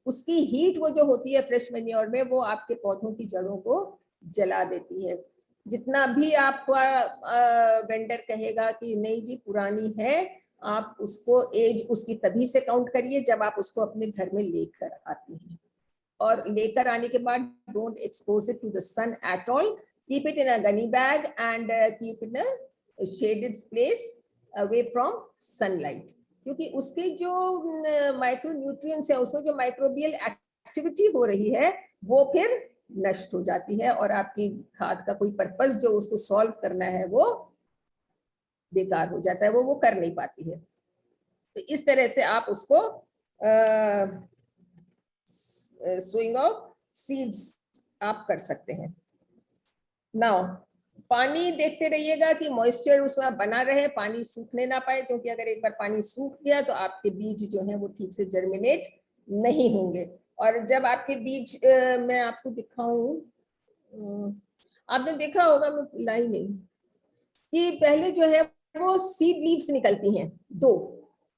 उसकी हीट वो जो होती है फ्रेश मैन्योर में, वो आपके पौधों की जड़ों को जला देती है। जितना भी आपका वेंडर कहेगा कि नहीं जी पुरानी है, आप उसको एज उसकी तभी से काउंट करिए जब आप उसको अपने घर में लेकर आती हैं। और लेकर आने के बाद don't expose it to the sun at all, keep it in a gunny bag and keep in a shaded place away from sunlight, क्योंकि उसके जो माइक्रो न्यूट्रिएंट्स है, उसमें जो माइक्रोबियल एक्टिविटी हो रही है वो फिर नष्ट हो जाती है, और आपकी खाद का कोई पर्पस जो उसको सॉल्व करना है वो बेकार हो जाता है, वो कर नहीं पाती है। तो इस तरह से आप उसको सोइंग ऑफ सीड्स आप कर सकते हैं। नाउ पानी देखते रहिएगा कि मॉइस्चर उसमें बना रहे, पानी सूखने ना पाए, क्योंकि अगर एक बार पानी सूख गया तो आपके बीज जो हैं वो ठीक से जर्मिनेट नहीं होंगे। और जब आपके बीज मैं आपको दिखाऊं, आपने देखा होगा, मैं लाई नहीं, कि पहले जो है वो सीड लीव्स निकलती हैं, 2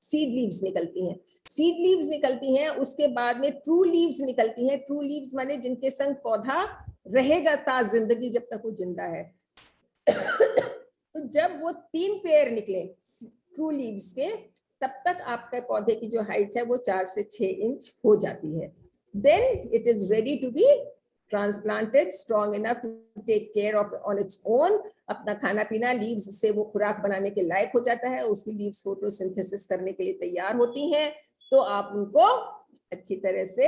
सीड लीव्स निकलती हैं। सीड लीव्स निकलती हैं, उसके बाद में ट्रू लीव्स निकलती हैं। ट्रू लीव्स माने जिनके संग पौधा रहेगा ता जिंदगी, जब तक वो जिंदा है। तो जब वो 3 पेयर निकले ट्रू लीव्स के, तब तक आपके पौधे की जो हाइट है वो 4 से 6 इंच हो जाती है। Then it is ready to be transplanted, strong enough to take care of on its own. अपना खाना पीना लीव्स से वो खुराक बनाने के लायक हो जाता है, उसकी लीव्स फोटोसिंथेसिस करने के लिए तैयार होती हैं, तो आप उनको अच्छी तरह से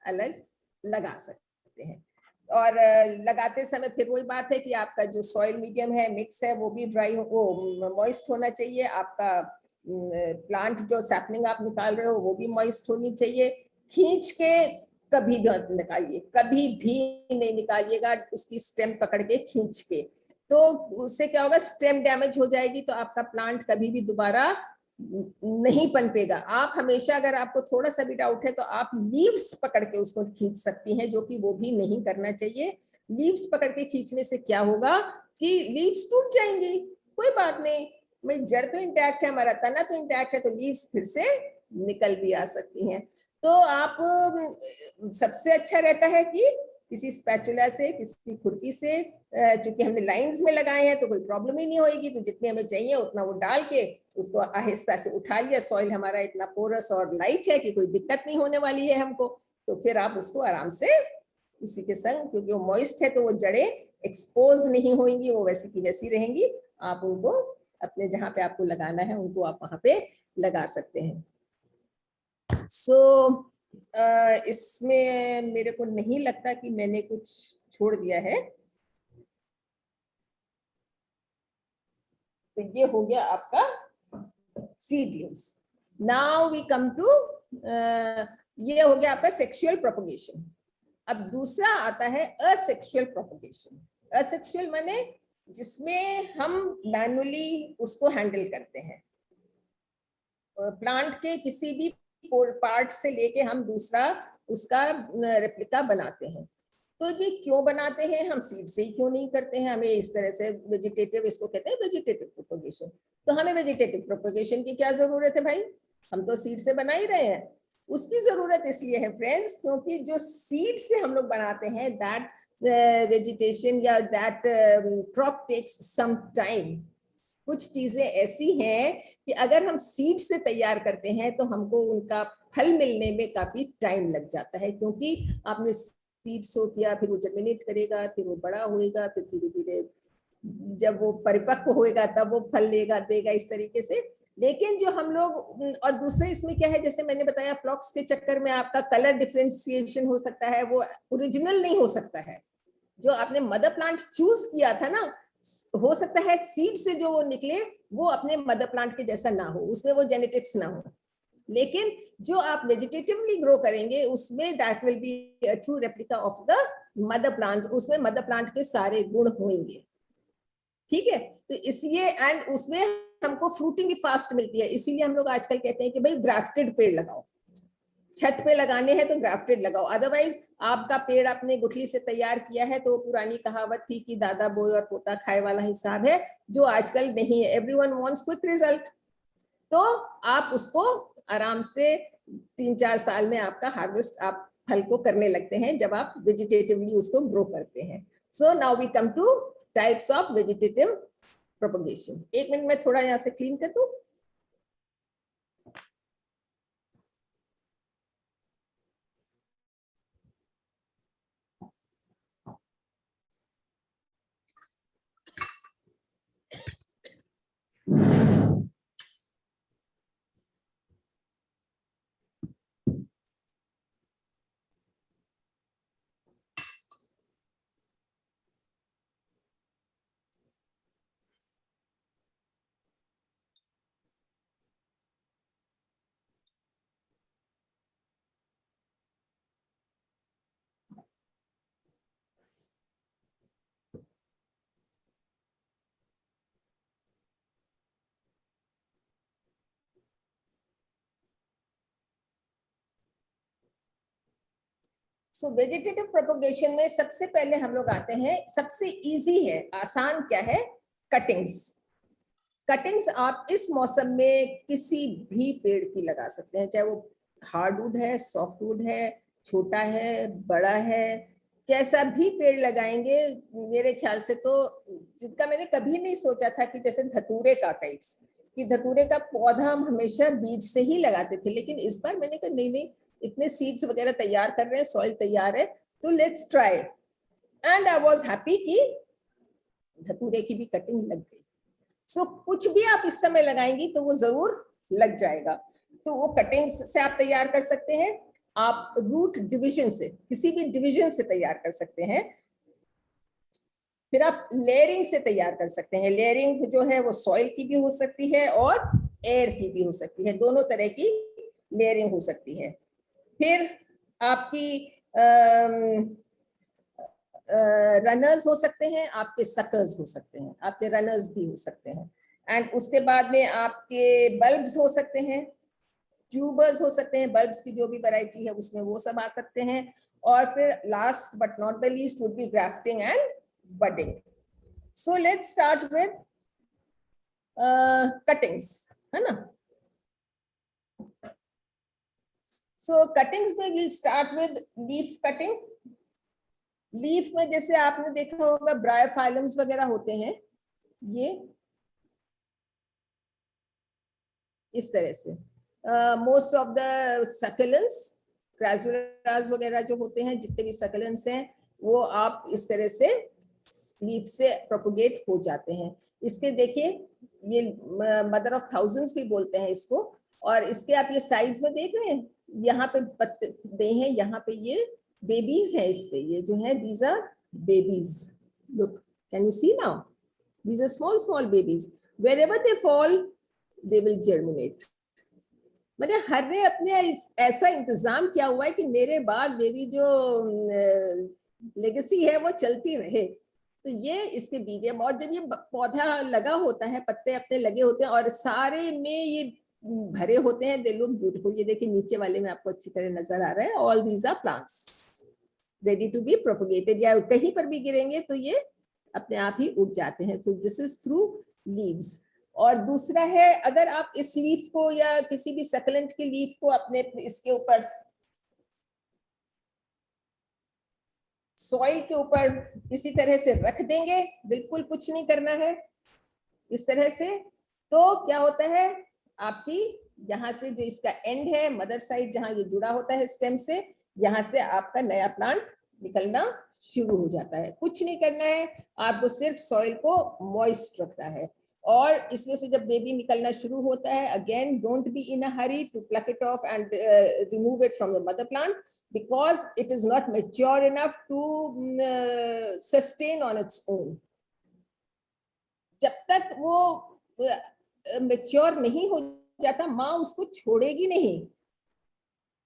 अलग लगा सकते हैं। और लगाते समय फिर वही बात है कि आपका जो सॉइल मीडियम है, मिक्स है, वो भी ड्राई वो मॉइस्ट होना चाहिए। आपका प्लांट जो सैपलिंग आप निकाल रहे हो वो भी मॉइस्ट होनी चाहिए। खींच के कभी भी मत निकालिए, कभी भी नहीं निकालिएगा उसकी स्टेम पकड़ के खींच के, तो उससे क्या होगा, स्टेम डैमेज हो जाएगी, तो आपका प्लांट कभी भी दोबारा नहीं पनपेगा। आप हमेशा, अगर आपको थोड़ा सा भी डाउट है तो आप लीव्स पकड़ के उसको खींच सकती हैं, जो कि वो भी नहीं करना चाहिए। लीव्स पकड़ के खींचने से क्या होगा कि लीव्स टूट जाएंगी, कोई बात नहीं, भाई जड़ तो इंटैक्ट है, हमारा तना तो इंटैक्ट है, तो लीव्स फिर से निकल भी आ सकती हैं। तो आप सबसे अच्छा रहता है कि किसी स्पैचुला से, किसी खुरपी से, चूंकि हमने लाइंस में लगाए हैं तो कोई प्रॉब्लम ही नहीं होगी, तो जितने हमें चाहिए उतना वो डाल के उसको आहिस्ता से उठा लिया। सॉइल हमारा इतना पोरस और लाइट है कि कोई दिक्कत नहीं होने वाली है हमको, तो फिर आप उसको आराम से उसी के संग, क्योंकि वो मॉइस्ट है तो वो जड़ें एक्सपोज नहीं होंगी, वो वैसी की वैसी रहेंगी। आप उनको अपने जहाँ पे आपको लगाना है उनको आप वहां पे लगा सकते हैं। सो इसमें मेरे को नहीं लगता कि मैंने कुछ छोड़ दिया है। तो ये हो गया आपका seedlings. Now we come to, ये हो गया आपका सेक्सुअल प्रोपगेशन। अब दूसरा आता है असेक्सुअल प्रोपगेशन। असेक्सुअल माने जिसमें हम मैनुअली उसको हैंडल करते हैं, प्लांट के किसी भी पार्ट से लेके हम दूसरा उसका रेप्लिका बनाते हैं। तो जी क्यों बनाते हैं, हम सीड से ही क्यों नहीं करते हैं? हमें इस तरह से वेजिटेटिव, इसको कहते हैं वेजिटेटिव प्रोपगेशन, तो हमें वेजिटेटिव प्रोपगेशन की क्या जरूरत है भाई, हम तो सीड से बना ही रहे हैं। उसकी जरूरत इसलिए है फ्रेंड्स, क्योंकि जो सीड से हम लोग बनाते हैं दैट वेजिटेशन या that crop takes some time. कुछ चीजें ऐसी हैं कि अगर हम सीड से तैयार करते हैं तो हमको उनका फल मिलने में काफी टाइम लग जाता है, क्योंकि आपने सीड सो किया, फिर वो जर्मिनेट करेगा, फिर वो बड़ा होएगा, फिर धीरे धीरे जब वो परिपक्व होएगा तब वो फल देगा, इस तरीके से लेकिन जो हम लोग, और दूसरे इसमें क्या है, जैसे मैंने बताया फ्लॉक्स के चक्कर में आपका कलर डिफरेंशिएशन हो सकता है, वो ओरिजिनल नहीं हो सकता है। जो आपने मदर प्लांट चूज किया था ना, हो सकता है सीड से जो वो निकले वो अपने मदर प्लांट के जैसा ना हो, उसमें वो जेनेटिक्स ना हो, लेकिन जो आप वेजिटेटिवली ग्रो करेंगे उसमें that will be a true replica of the mother plant, उसमें मदर प्लांट के सारे गुण होंगे, ठीक है। तो इसलिए, एंड उसमें हमको फ्रूटिंग भी फास्ट मिलती है, इसीलिए हम लोग आजकल कहते हैं कि भाई ग्राफ्टेड पेड़ लगाओ, छत पे लगाने हैं तो ग्राफ्टेड लगाओ, अदरवाइज आपका पेड़ आपने गुठली से तैयार किया है तो पुरानी कहावत थी कि दादा बोए और पोता खाए वाला हिसाब है, जो आजकल नहीं है। एवरीवन वांट्स क्विक रिजल्ट, तो आप उसको आराम से 3-4 साल में आपका हार्वेस्ट आप फल को करने लगते हैं जब आप वेजिटेटिवली उसको ग्रो करते हैं। So now we come to types of vegetative propagation. 1 minute में थोड़ा यहाँ से क्लीन कर दूं। सो वेजिटेटिव प्रोपगेशन में सबसे पहले हम लोग आते हैं, सबसे इजी है, आसान क्या है, कटिंग्स। कटिंग्स आप इस मौसम में किसी भी पेड़ की लगा सकते हैं, चाहे वो हार्डवुड है, सॉफ्टवुड है, छोटा है, बड़ा है, कैसा भी पेड़ लगाएंगे। मेरे ख्याल से तो, जिनका मैंने कभी नहीं सोचा था कि जैसे धतूरे का टाइप्स, कि धतूरे का पौधा हम हमेशा बीज से ही लगाते थे, लेकिन इस बार मैंने कहा नहीं नहीं, इतने सीड्स वगैरह तैयार कर रहे हैं, सॉइल तैयार है, तो let's try. And I was happy कि धतूरे की भी कटिंग लग गई। सो कुछ भी आप इस समय लगाएंगी तो वो जरूर लग जाएगा। तो वो कटिंग्स से आप तैयार कर सकते हैं, आप रूट डिवीजन से, किसी भी डिवीजन से तैयार कर सकते हैं। फिर आप लेयरिंग से तैयार कर सकते हैं। लेयरिंग जो है वो सॉइल की भी हो सकती है और एयर की भी हो सकती है, दोनों तरह की लेयरिंग हो सकती है। फिर आपकी रनर्स हो सकते हैं, आपके सकर्स हो सकते हैं, आपके रनर्स भी हो सकते हैं। एंड उसके बाद में आपके बल्ब्स हो सकते हैं, ट्यूबर्स हो सकते हैं, बल्ब्स की जो भी वैरायटी है उसमें वो सब आ सकते हैं। और फिर last but not the least would be grafting and budding. So let's start with cuttings, है ना। सो कटिंग्स में we'll start with leaf cutting. Leaf में जैसे आपने देखा होगा ब्रायोफाइलम्स वगैरह होते हैं, ये इस तरह से। मोस्ट ऑफ द सक्युलेंट्स, क्रासुलास वगैरह जो होते हैं, जितने भी सक्युलेंट्स हैं, वो आप इस तरह से लीफ से प्रोपोगेट हो जाते हैं। इसके देखिए, ये मदर ऑफ थाउजेंड्स भी बोलते हैं इसको। और इसके आप ये साइड्स में देख रहे हैं, यहाँ पे पत्ते दे हैं, यहाँ पे ये बेबीज हैं इसके, ये जो है these are babies. Look, can you see now, these are small small babies, wherever they fall they will germinate। मैंने हर ने अपने ऐसा इंतजाम किया हुआ है कि मेरे बाद मेरी जो लेगेसी है वो चलती रहे। तो ये इसके बीज है, और जब ये पौधा लगा होता है, पत्ते अपने लगे होते हैं और सारे में ये भरे होते हैं, दे लुक ब्यूटीफुल। ये देखिए नीचे वाले में आपको अच्छी तरह नजर आ रहा है, all these are plants ready to be propagated. या कहीं पर भी गिरेंगे तो ये अपने आप ही उग जाते हैं। So this is through leaves. और दूसरा है, अगर आप इस लीफ को या किसी भी सक्लेंट की लीफ को अपने इसके ऊपर सॉइल के ऊपर इसी तरह से रख देंगे, बिल्कुल कुछ नहीं करना है, इस तरह से, तो क्या होता है, आपकी यहाँ से जो इसका एंड है, मदर साइड जहाँ ये जुड़ा होता है स्टेम से, यहाँ से आपका नया प्लांट निकलना शुरू हो जाता है। कुछ नहीं करना है आपको, सिर्फ सॉइल को मॉइस्ट रखना है। और इसमें से जब बेबी निकलना शुरू होता है, again don't be in a hurry to pluck it off and remove it from the mother plant, because it is not mature enough to sustain on its own. जब तक वो मेच्योर नहीं हो जाता, माँ उसको छोड़ेगी नहीं।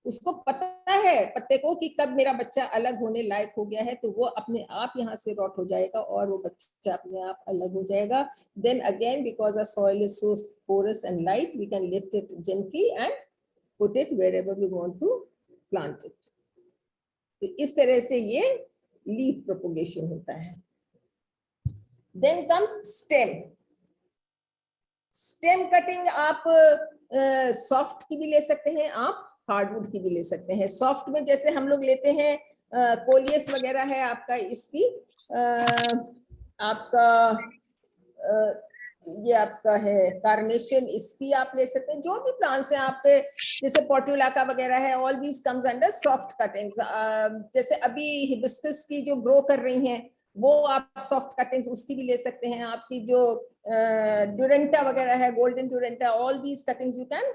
उसको पता है पत्ते को कि कब मेरा बच्चा अलग होने लायक हो गया है, तो वो अपने आप यहाँ से रॉट हो जाएगा और वो बच्चा अपने आप अलग हो जाएगा। Then again, because our soil is so porous and light, we can lift it gently and put it wherever we want to plant it. तो इस तरह से ये लीफ प्रोपोगेशन होता है। Then comes stem. Stem cutting आप soft की भी ले सकते हैं, आप हार्डवुड की भी ले सकते हैं। सॉफ्ट में जैसे हम लोग लेते हैं कोलियस वगैरह है आपका, इसकी आपका ये आपका है कार्नेशन, इसकी आप ले सकते हैं। जो भी प्लांट्स हैं आपके, जैसे पोर्टुलाका वगैरह है, all these comes under soft cuttings. जैसे अभी हिबिस्कस की जो ग्रो कर रही हैं, वो आप सॉफ्ट कटिंग्स उसकी भी ले सकते हैं। आपकी जो ड्यूरेंटा वगैरह है, golden duranta, all these cuttings you can,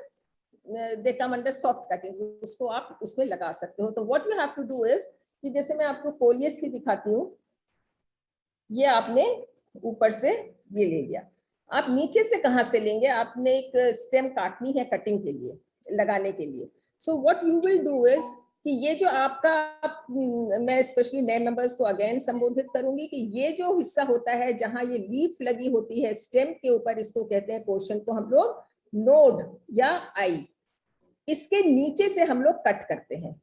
they come under soft cuttings, उसको आप उसमें लगा सकते हो। तो what you have to do is कि जैसे मैं आपको कोलियस की दिखाती हूँ, ये आपने ऊपर से ये ले लिया, आप नीचे से कहाँ से लेंगे? आपने एक स्टेम काटनी है कटिंग के लिए, लगाने के लिए। So what you will do is कि ये जो आपका, मैं स्पेशली नए मेंबर्स को अगेन संबोधित करूंगी कि ये जो हिस्सा होता है जहां ये लीफ लगी होती है स्टेम के ऊपर, इसको कहते हैं पोर्शन को हम लोग नोड या आई, इसके नीचे से हम लोग कट करते हैं,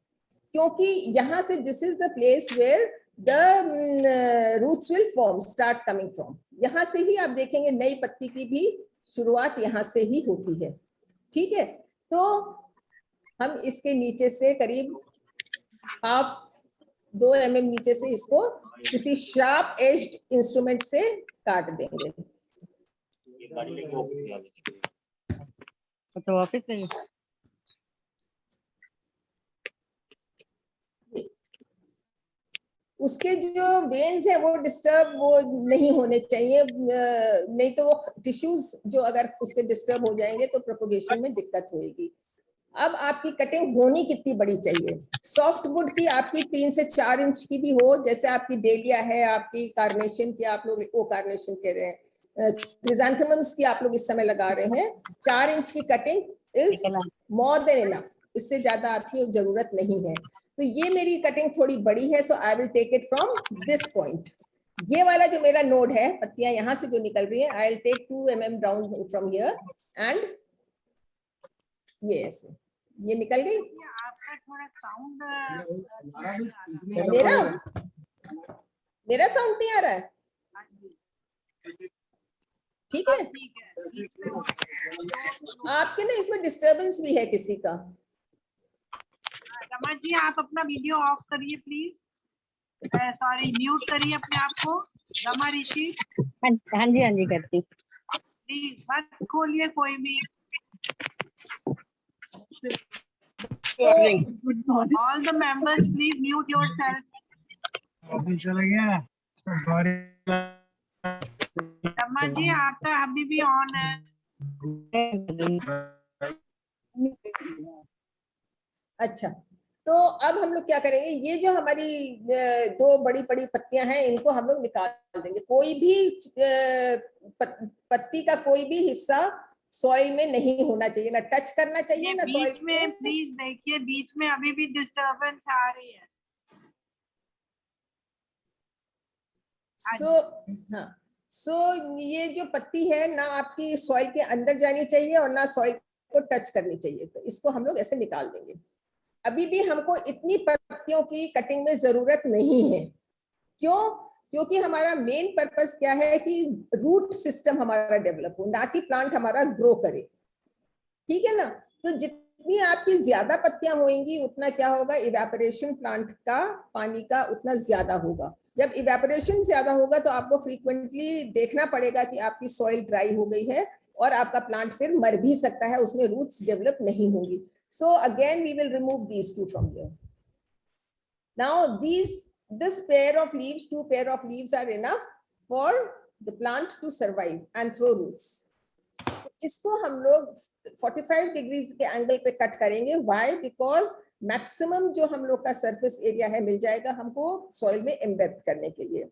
क्योंकि यहाँ से this is the place where the roots will form, start coming from. यहाँ से ही आप देखेंगे नई पत्ती की भी शुरुआत यहाँ से ही होती है। ठीक है, तो हम इसके नीचे से करीब 2 mm नीचे से इसको किसी शार्प एज्ड इंस्ट्रूमेंट से काट देंगे। तो वापस से उसके जो वेन्स है वो डिस्टर्ब वो नहीं होने चाहिए, नहीं तो वो टिश्यूज जो अगर उसके डिस्टर्ब हो जाएंगे तो प्रोपोगेशन में दिक्कत होगी। अब आपकी कटिंग होनी कितनी बड़ी चाहिए? सॉफ्ट वुड की आपकी 3 से 4 इंच की भी हो, जैसे आपकी डेलिया है, आपकी कार्नेशन की, आप लोग वो कार्नेशन कह रहे हैं, क्रिजांथेमम्स की आप लोग इस समय लगा रहे हैं, 4 इंच की cutting is more than enough, इससे ज्यादा आपकी जरूरत नहीं है। तो ये मेरी कटिंग थोड़ी बड़ी है, so I will take it from this point. ये वाला जो मेरा नोड है, पत्तियां यहाँ से जो निकल रही है, I will take 2 mm down from here and ये ऐसे ये निकल गई। आपका थोड़ा साउंड मेरा साउंड नहीं आ रहा है? ठीक है, आपके ना इसमें डिस्टरबेंस भी है किसी का। रमा जी आप अपना वीडियो ऑफ करिए प्लीज, सॉरी म्यूट करिए अपने आप को। रमा ऋषि, हाँ जी करती, प्लीज मत खोलिए कोई भी। All the members please mute yourself. चला गया रमा जी आपका अभी भी ऑन है। अच्छा, तो अब हम लोग क्या करेंगे, ये जो हमारी 2 बड़ी बड़ी पत्तियां हैं, इनको हम लोग निकाल देंगे। कोई भी पत्ती का कोई भी हिस्सा सॉइल में नहीं होना चाहिए, ना टच करना चाहिए ना सॉइल में। प्लीज देखिए बीच में अभी भी डिस्टरबेंस आ रही है। सो ये जो पत्ती है ना आपकी सॉइल के अंदर जानी चाहिए और ना सॉइल को टच करनी चाहिए, तो इसको हम लोग ऐसे निकाल देंगे। अभी भी हमको इतनी पत्तियों की कटिंग में जरूरत नहीं है। क्यों? क्योंकि हमारा मेन पर्पस क्या है कि रूट सिस्टम हमारा डेवलप हो, ना कि प्लांट हमारा ग्रो करे। ठीक है ना? तो जितनी आपकी ज्यादा पत्तियां होंगी उतना क्या होगा, इवेपोरेशन प्लांट का पानी का उतना ज्यादा होगा। जब इवेपोरेशन ज्यादा होगा तो आपको फ्रीक्वेंटली देखना पड़ेगा कि आपकी सॉइल ड्राई हो गई है और आपका प्लांट फिर मर भी सकता है, उसमें रूट्स डेवलप नहीं होंगी। So again we will remove these 2 from here. Now this pair of leaves, 2 pair of leaves are enough for the plant to survive and throw roots. इसको हम लोग 45 डिग्रीज के एंगल पे कट करेंगे. Why? Because maximum जो हम लोग का सरफेस एरिया है मिल जाएगा हमको सॉइल में एम्बेड करने के लिए.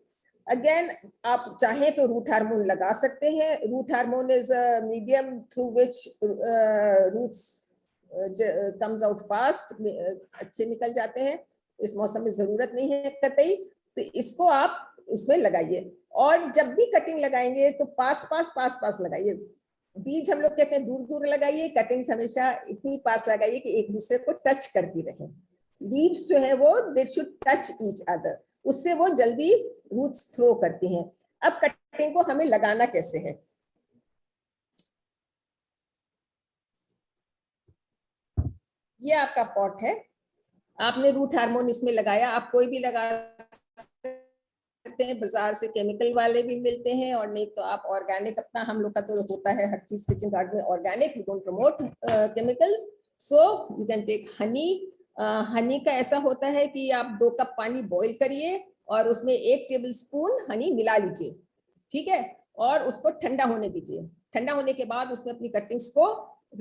अगेन आप चाहें तो रूट हार्मोन लगा सकते हैं. Root hormone is a medium through which roots comes out fast, अच्छे निकल जाते हैं. इस मौसम में जरूरत नहीं है कतई, तो इसको आप उसमें लगाइए. और जब भी कटिंग लगाएंगे तो पास पास लगाइए. बीज हम लोग कहते हैं दूर दूर लगाइए, कटिंग्स हमेशा इतनी पास लगाइए कि एक दूसरे को टच करती रहे. लीव्स जो है वो they should touch each other, उससे वो जल्दी रूट्स थ्रो करती हैं. अब कटिंग को हमें लगाना कैसे है? ये आपका पॉट है, आपने रूट हार्मोन इसमें लगाया. आप कोई भी लगा सकते हैं, बाजार से केमिकल वाले भी मिलते हैं, और नहीं तो आप ऑर्गेनिक अपना, हम लोग का तो होता है हर चीज किचन गार्डन में organic, we don't promote chemicals. So you can take honey. Honey का ऐसा होता है कि आप 2 कप पानी बॉईल करिए और उसमें 1 टेबलस्पून हनी मिला लीजिए, ठीक है, और उसको ठंडा होने दीजिए. ठंडा होने के बाद उसमें अपनी कटिंग्स को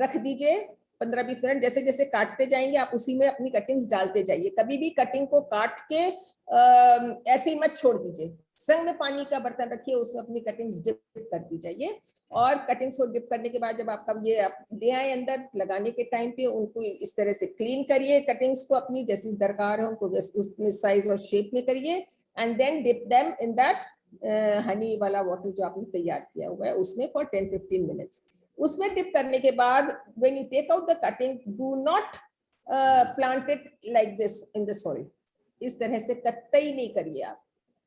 रख दीजिए 15-20 मिनट. जैसे जैसे काटते जाएंगे आप उसी में अपनी कटिंग्स डालते जाइए. कभी भी कटिंग को काट के ऐसे ही मत छोड़ दीजिए. संग में पानी का बर्तन रखिए, उसमें अपनी कटिंग्स डिप करती जाइए. और कटिंग्स को डिप करने के बाद जब आपका ये आप ले आए अंदर लगाने के टाइम पे, उनको इस तरह से क्लीन करिए. कटिंग्स को अपनी जैसी दरकार है उनको उसमें साइज और शेप में करिए. And then dip them in that honey वाला वाटर जो आपने तैयार किया हुआ है उसमें फॉर 10-15 मिनट्स. उसमें डिप करने के बाद when you take out the cutting, do not plant it like this in the soil. इस तरह से कतई नहीं करिए आप,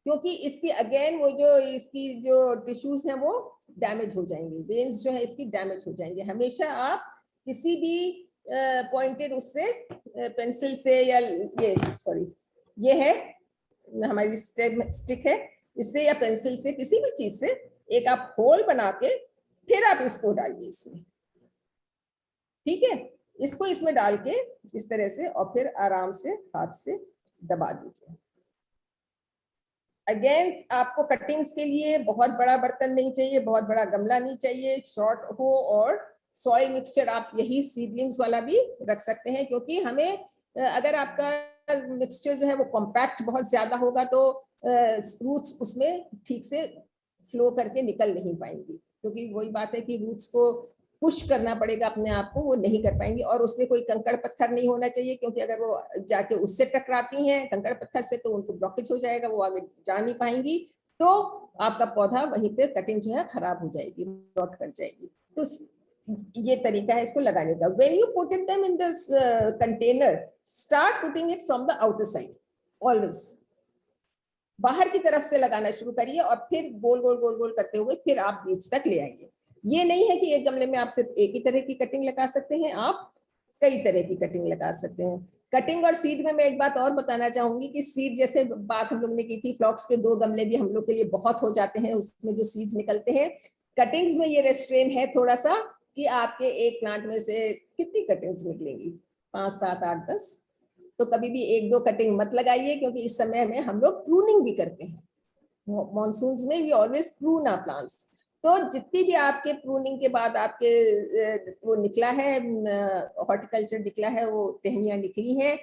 क्योंकि इसकी अगेन वो जो इसकी जो टिश्यूज हैं वो डैमेज हो जाएंगे. वेन्स जो है इसकी डैमेज हो जाएंगे. हमेशा आप किसी भी पॉइंटेड उससे पेंसिल से, या ये सॉरी ये है हमारी स्टिक है, इससे या पेंसिल से किसी भी चीज से एक आप होल बना के फिर आप इसको डालिए इसमें, ठीक है. इसको इसमें डाल के इस तरह से और फिर आराम से हाथ से दबा दीजिए. अगेन आपको कटिंग्स के लिए बहुत बड़ा बर्तन नहीं चाहिए, बहुत बड़ा गमला नहीं चाहिए, शॉर्ट हो. और सॉइल मिक्सचर आप यही सीडलिंग्स वाला भी रख सकते हैं, क्योंकि हमें अगर आपका मिक्सचर जो है वो कॉम्पैक्ट बहुत ज्यादा होगा तो रूट्स उसमें ठीक से फ्लो करके निकल नहीं पाएंगी. क्योंकि वही बात है कि रूट्स को पुश करना पड़ेगा अपने आप को, वो नहीं कर पाएंगी. और उसमें कोई कंकड़ पत्थर नहीं होना चाहिए, क्योंकि अगर वो जाके उससे टकराती हैं कंकड़ पत्थर से तो उनको ब्लॉकेज हो जाएगा, वो आगे जा नहीं पाएंगी. तो आपका पौधा वहीं पे कटिंग जो है खराब हो जाएगी, रॉट कर जाएगी. तो ये तरीका है इसको लगाने का. When you put it them in this container, start putting it from the outer side. Always बाहर की तरफ से लगाना शुरू करिए और फिर गोल गोल गोल गोल करते हुए फिर आप बीच तक ले आइए. ये नहीं है कि एक गमले में आप सिर्फ एक ही तरह की कटिंग लगा सकते हैं, आप कई तरह की कटिंग लगा सकते हैं. कटिंग और सीड में मैं एक बात और बताना चाहूंगी कि सीड जैसे बात हम लोग ने की थी, फ्लॉक्स के 2 गमले भी हम लोग के लिए बहुत हो जाते हैं, उसमें जो सीड्स निकलते हैं. कटिंग्स में ये रेस्ट्रेन है थोड़ा सा कि आपके एक प्लांट में से कितनी कटिंग्स निकलेंगी, 5, 7, 8, 10. तो कभी भी 1-2 कटिंग मत लगाइए, क्योंकि इस समय में हम लोग प्रूनिंग भी करते हैं. मॉनसून्स में we always prune our plants. तो जितनी भी आपके प्रूनिंग के बाद आपके वो निकला है, हॉर्टिकल्चर निकला है, वो टहनियां निकली हैं,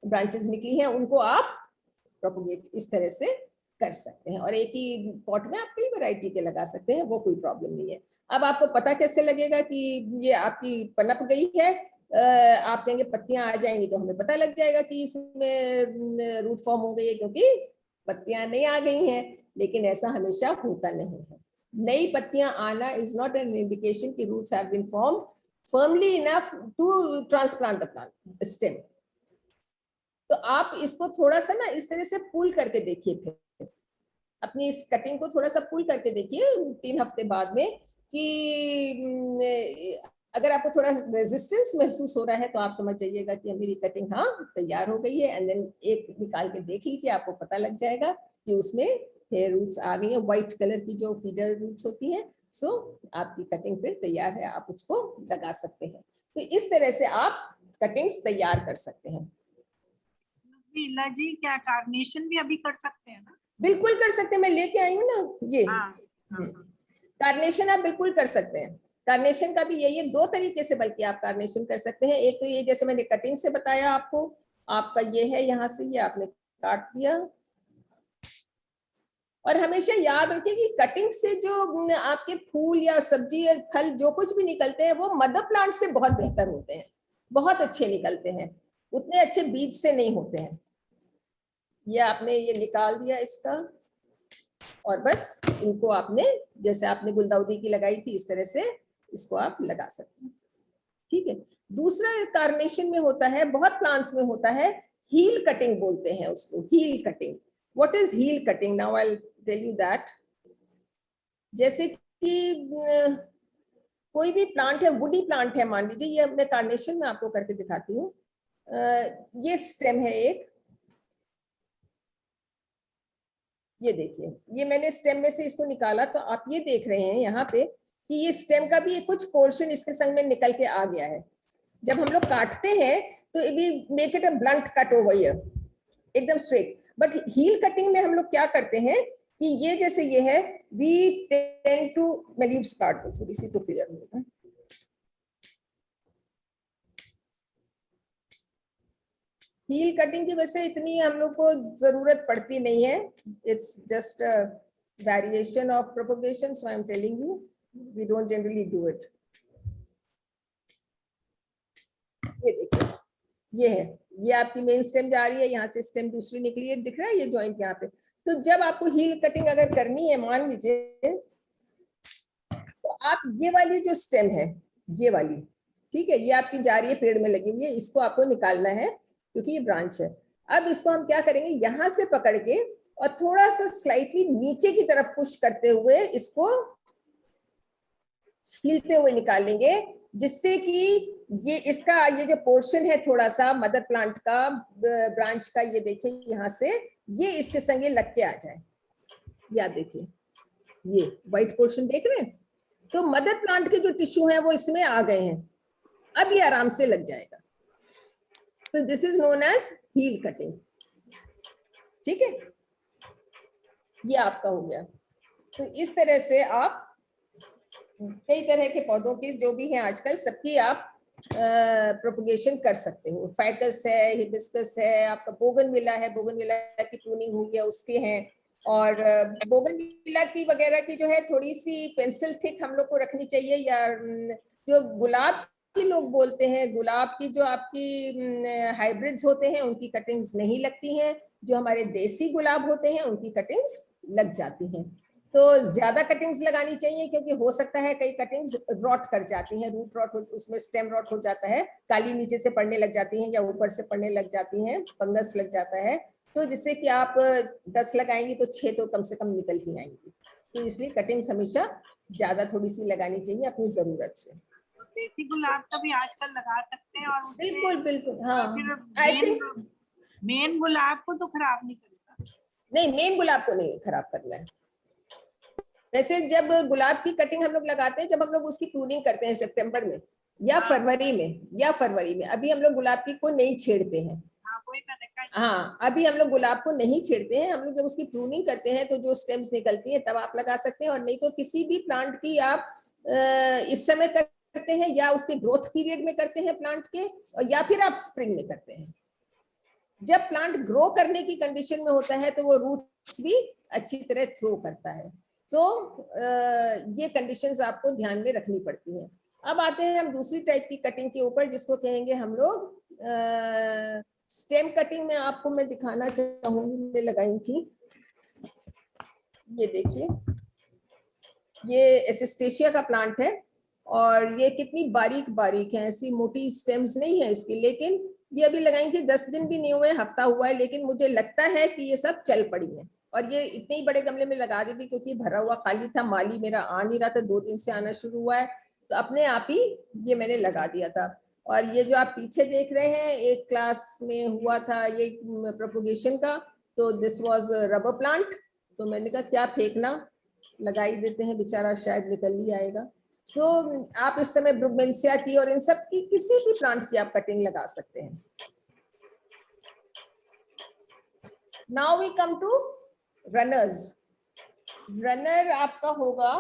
ब्रांचेस निकली हैं, उनको आप प्रोपोगेट इस तरह से कर सकते हैं. और एक ही पॉट में आप कई वैरायटी के लगा सकते हैं, वो कोई प्रॉब्लम नहीं है. अब आपको पता कैसे लगेगा कि ये आपकी पनप गई है? आप कहेंगे पत्तियां आ जाएंगी, तो हमें पता लग जाएगा कि इसमें रूट फॉर्म हो गई है, क्योंकि पत्तियां नहीं आ गई हैं. लेकिन ऐसा हमेशा होता नहीं है. नई पत्तियां आना इज नॉट एन इंडिकेशन कि roots have been formed firmly enough to transplant the plant stem. तो आप इसको थोड़ा सा ना इस तरह से पुल करके देखिए, फिर अपनी इस कटिंग को थोड़ा सा पुल करके देखिए 3 हफ्ते बाद में, कि अगर आपको थोड़ा रेजिस्टेंस महसूस हो रहा है तो आप समझ जाइएगा कि मेरी कटिंग हाँ तैयार हो गई है. एंड देन एक निकाल के देख लीजिए, आपको पता लग जाएगा कि उसमें हेयर रूट्स आ गई है, व्हाइट कलर की जो फीडर रूट्स होती हैं. सो आपकी कटिंग फिर तैयार है, आप उसको लगा सकते हैं. तो इस तरह से आप कटिंग्स तैयार कर सकते हैं. लीला जी, क्या कार्नेशन भी अभी कर सकते हैं ना? बिल्कुल कर सकते हैं, मैं लेके आई हूँ ना ये. कार्नेशन आप बिल्कुल कर सकते हैं। कार्नेशन का भी ये दो तरीके से बल्कि आप कार्नेशन कर सकते हैं। एक तो ये जैसे मैंने कटिंग से बताया आपको, आपका ये है यहाँ से ये आपने काट दिया। और हमेशा याद रखिए कि कटिंग से जो आपके फूल या सब्जी या फल जो कुछ भी निकलते हैं वो मदर प्लांट से बहुत बेहतर होते हैं, बहुत अच्छे निकलते हैं, उतने अच्छे बीज से नहीं होते हैं। ये आपने ये निकाल दिया इसका, और बस इनको आपने जैसे आपने गुलदाउदी की लगाई थी इस तरह से इसको आप लगा सकते हैं। ठीक है। दूसरा कार्नेशन में होता है, बहुत प्लांट्स में होता है, हील कटिंग बोलते हैं उसको, heel cutting. What is heel cutting? Now I will tell you that. जैसे कि कोई भी प्लांट है, वुडी प्लांट है मान लीजिए, ये मैं कार्नेशन में आपको करके दिखाती हूँ। ये स्टेम है एक, ये देखिए, ये मैंने स्टेम में से इसको निकाला, तो आप ये देख रहे हैं यहाँ पे कि ये स्टेम का भी कुछ पोर्शन इसके संग में निकल के आ गया है। जब हम लोग काटते हैं तो we make it a blunt cut over here, एकदम स्ट्रेट। बट हील कटिंग में हम लोग क्या करते हैं कि ये जैसे ये है, वी टेंड टू, मैं लीव्स काट दूं थोड़ी सी तो क्लियर होगा। हील कटिंग की वजह से इतनी हम लोग को जरूरत पड़ती नहीं है, it's just a variation of propagation, so I am telling you we don't generally do it. ये देखिए, ये है, ये आपकी मेन स्टेम जा रही है, यहाँ से स्टेम दूसरी निकली है, दिख रहा है ये जॉइंट यहाँ पे। तो जब आपको हील कटिंग अगर करनी है मान लीजिए, तो आप ये वाली जो स्टेम है, ये वाली, ठीक है, ये आपकी जा रही है, पेड़ में लगी हुई है, इसको आपको निकालना है क्योंकि ये ब्रांच है। अब इसको हम क्या करेंगे, यहाँ से पकड़ के और थोड़ा सा स्लाइटली नीचे की तरफ पुश करते हुए इसको छीलते हुए निकालेंगे, जिससे कि ये इसका ये जो पोर्शन है थोड़ा सा मदर प्लांट का, ब्रांच का, ये देखिए यहाँ से ये इसके संगे लग के आ जाए। या देखिए ये व्हाइट पोर्शन देख रहे हैं, तो मदर प्लांट के जो टिश्यू हैं वो इसमें आ गए हैं, अब ये आराम से लग जाएगा। तो this is known as heel cutting. ठीक है, ये आपका हो गया। तो इस तरह से आप कई तरह के पौधों की जो भी हैं आजकल सबकी आप प्रोपगेशन कर सकते हो। फाइकस है, हिबिस्कस है, आपका बोगनविला है, बोगनविला की प्रूनिंग हुई है उसके हैं, और बोगनविला की वगैरह की जो है थोड़ी सी पेंसिल थिक हम लोग को रखनी चाहिए। या जो गुलाब की लोग बोलते हैं, गुलाब की जो आपकी हाइब्रिड्स होते हैं उनकी कटिंग्स नहीं लगती हैं, जो हमारे देसी गुलाब होते हैं उनकी कटिंग्स लग जाती हैं। तो ज्यादा कटिंग्स लगानी चाहिए, क्योंकि हो सकता है कई कटिंग्स रॉट कर जाती हैं, रूट रॉट, उसमें स्टेम रॉट हो जाता है, काली नीचे से पड़ने लग जाती हैं या ऊपर से पड़ने लग जाती हैं, फंगस लग जाता है। तो जिससे कि आप 10 लगाएंगी तो 6 तो कम से कम निकल ही आएंगी। तो इसलिए कटिंग्स हमेशा ज्यादा थोड़ी सी लगानी चाहिए अपनी जरूरत से। देसी गुलाब का भी आजकल लगा सकते हैं, और बिल्कुल बिल्कुल, हाँ। आई थिंक मेन गुलाब को तो खराब नहीं करेगा। नहीं, मेन गुलाब को नहीं खराब करना है। वैसे जब गुलाब की कटिंग हम लोग लगाते हैं, जब हम लोग उसकी प्रूनिंग करते हैं सितंबर में या फरवरी में, अभी हम लोग गुलाब की को नहीं छेड़ते हैं। हाँ, अभी हम लोग गुलाब को नहीं छेड़ते हैं। हम लोग जब उसकी प्रूनिंग करते हैं तो जो स्टेम्स निकलती हैं तब आप लगा सकते हैं, और नहीं तो किसी भी प्लांट की आप इस समय करते हैं या उसके ग्रोथ पीरियड में करते हैं प्लांट के, या फिर आप स्प्रिंग में करते हैं। जब प्लांट ग्रो करने की कंडीशन में होता है तो वो रूट्स भी अच्छी तरह थ्रो करता है। तो ये कंडीशंस आपको ध्यान में रखनी पड़ती हैं। अब आते हैं हम दूसरी टाइप की कटिंग के ऊपर, जिसको कहेंगे हम लोग स्टेम कटिंग। में आपको मैं दिखाना चाहूंगी, मैंने लगाई थी, ये देखिए, ये एसिस्टेशिया का प्लांट है, और ये कितनी बारीक बारीक है, ऐसी मोटी स्टेम्स नहीं है इसकी, लेकिन ये अभी लगाई थी 10 दिन भी नहीं हुए, हफ्ता हुआ है, लेकिन मुझे लगता है कि ये सब चल पड़ी है। और ये इतने ही बड़े गमले में लगा दी थी क्योंकि भरा हुआ खाली था, माली मेरा आ नहीं रहा था, 2 दिन से आना शुरू हुआ है, तो अपने आप ही ये मैंने लगा दिया था। और ये जो आप पीछे देख रहे हैं, एक क्लास में हुआ था ये प्रोपोगेशन का, तो दिस वाज रबर प्लांट। तो मैंने कहा क्या फेंकना, लगा ही देते हैं, बेचारा शायद निकल ही आएगा। सो आप इस समय ब्रुगमेंसिया की और इन सब की किसी भी प्लांट की आप कटिंग लगा सकते हैं। Now we come to runners. Runner आपका होगा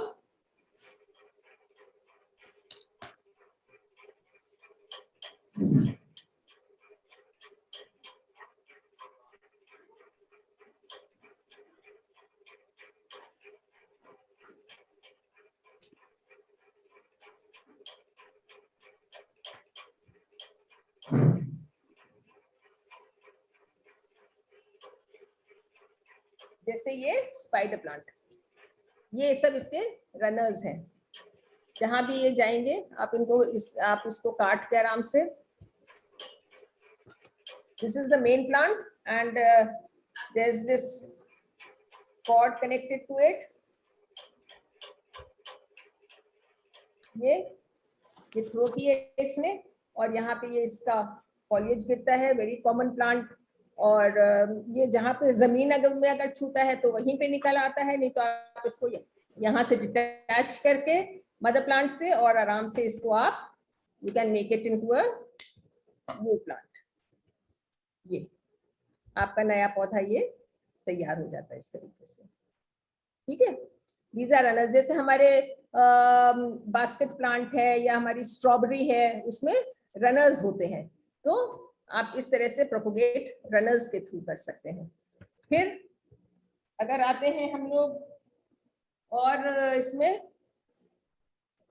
जैसे ये स्पाइडर प्लांट, ये सब इसके रनर्स हैं। जहां भी ये जाएंगे आप इनको आप इसको काट के आराम से, this is the main plant and there is this cord connected to it. ये थ्रो की है इसमें, और यहाँ पे ये इसका फॉलिएज गिरता है, वेरी कॉमन प्लांट। और ये जहाँ पे जमीन अगर छूता है तो वहीं पे निकल आता है, नहीं तो आप इसको यहाँ से डिटैच करके मदर प्लांट से, और आराम से इसको आप you can make it into a new plant. ये आपका नया पौधा ये तैयार हो जाता है इस तरीके से, ठीक है। These are runners. जैसे हमारे बास्केट प्लांट है या हमारी स्ट्रॉबेरी है, उसमें रनर्स होते हैं, तो आप इस तरह से प्रोपोगेट रनर्स के थ्रू कर सकते हैं। फिर अगर आते हैं हम लोग, और इसमें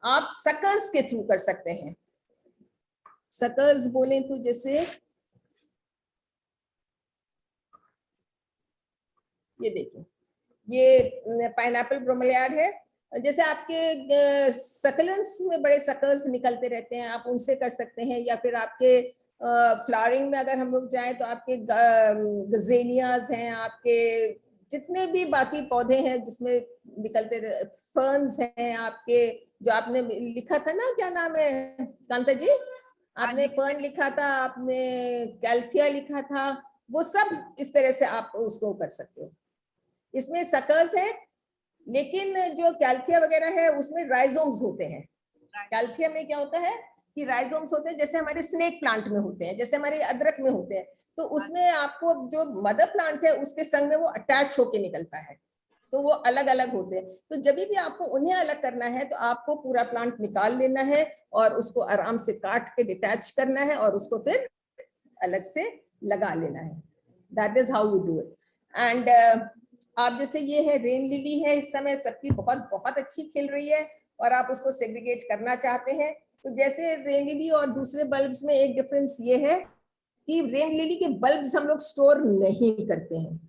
आप सकर्स के थ्रू कर सकते हैं। सकर्स बोले तो जैसे ये देखिए, ये पाइनएप्पल ब्रोमेलियाड है। जैसे आपके सकलेंस में बड़े सकर्स निकलते रहते हैं, आप उनसे कर सकते हैं। या फिर आपके फ्लावरिंग में अगर हम लोग जाएं तो आपके गजेनियाज हैं, आपके जितने भी बाकी पौधे हैं जिसमें निकलते फर्न्स हैं आपके, जो आपने लिखा था ना, क्या नाम है कांता जी, आपने फर्न लिखा था, आपने कैल्थिया लिखा था, वो सब इस तरह से आप उसको कर सकते हो। इसमें सकर्स है, लेकिन जो कैल्थिया वगैरह है उसमें राइजोम्स होते हैं। कैल्थिया में क्या होता है कि राइजोम्स होते हैं, जैसे हमारे स्नेक प्लांट में होते हैं, जैसे हमारे अदरक में होते हैं। तो उसमें आपको जो मदर प्लांट है उसके संग में वो अटैच होके निकलता है, तो वो अलग अलग होते हैं। तो जब भी आपको उन्हें अलग करना है तो आपको पूरा प्लांट निकाल लेना है और उसको आराम से काट के डिटैच करना है और उसको फिर अलग से लगा लेना है। That is how you do it. And आप जैसे ये है रेन लिली है, इस समय सबकी बहुत बहुत अच्छी खिल रही है और आप उसको सेग्रीगेट करना चाहते हैं। तो जैसे रेन लिली और दूसरे बल्ब्स में एक डिफरेंस ये है कि रेन लिली के बल्ब्स हम लोग स्टोर नहीं करते हैं।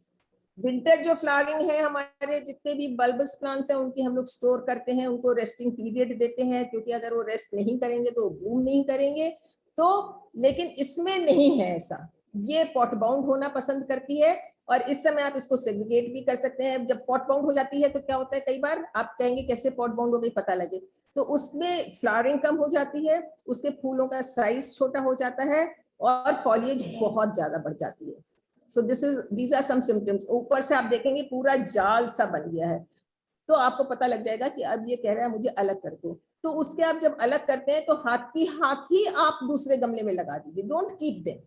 विंटर जो फ्लावरिंग है, हमारे जितने भी बल्बस प्लांट्स हैं उनकी हम लोग स्टोर करते हैं, उनको रेस्टिंग पीरियड देते हैं, क्योंकि अगर वो रेस्ट नहीं करेंगे तो ब्लूम नहीं करेंगे। तो लेकिन इसमें नहीं है ऐसा, ये पॉट बाउंड होना पसंद करती है और इस समय आप इसको सेग्रीगेट भी कर सकते हैं। जब पॉट बाउंड हो जाती है तो क्या होता है, कई बार आप कहेंगे कैसे पॉट बाउंड हो गई, पता लगे, तो उसमें फ्लावरिंग कम हो जाती है, उसके फूलों का साइज छोटा हो जाता है और फॉलिएज बहुत ज्यादा बढ़ जाती है। सो these are some symptoms। ऊपर से आप देखेंगे पूरा जाल सा बन गया है, तो आपको पता लग जाएगा कि अब ये कह रहा है मुझे अलग कर दो। तो उसके आप जब अलग करते हैं तो हाथ ही आप दूसरे गमले में लगा दीजिए, don't keep them.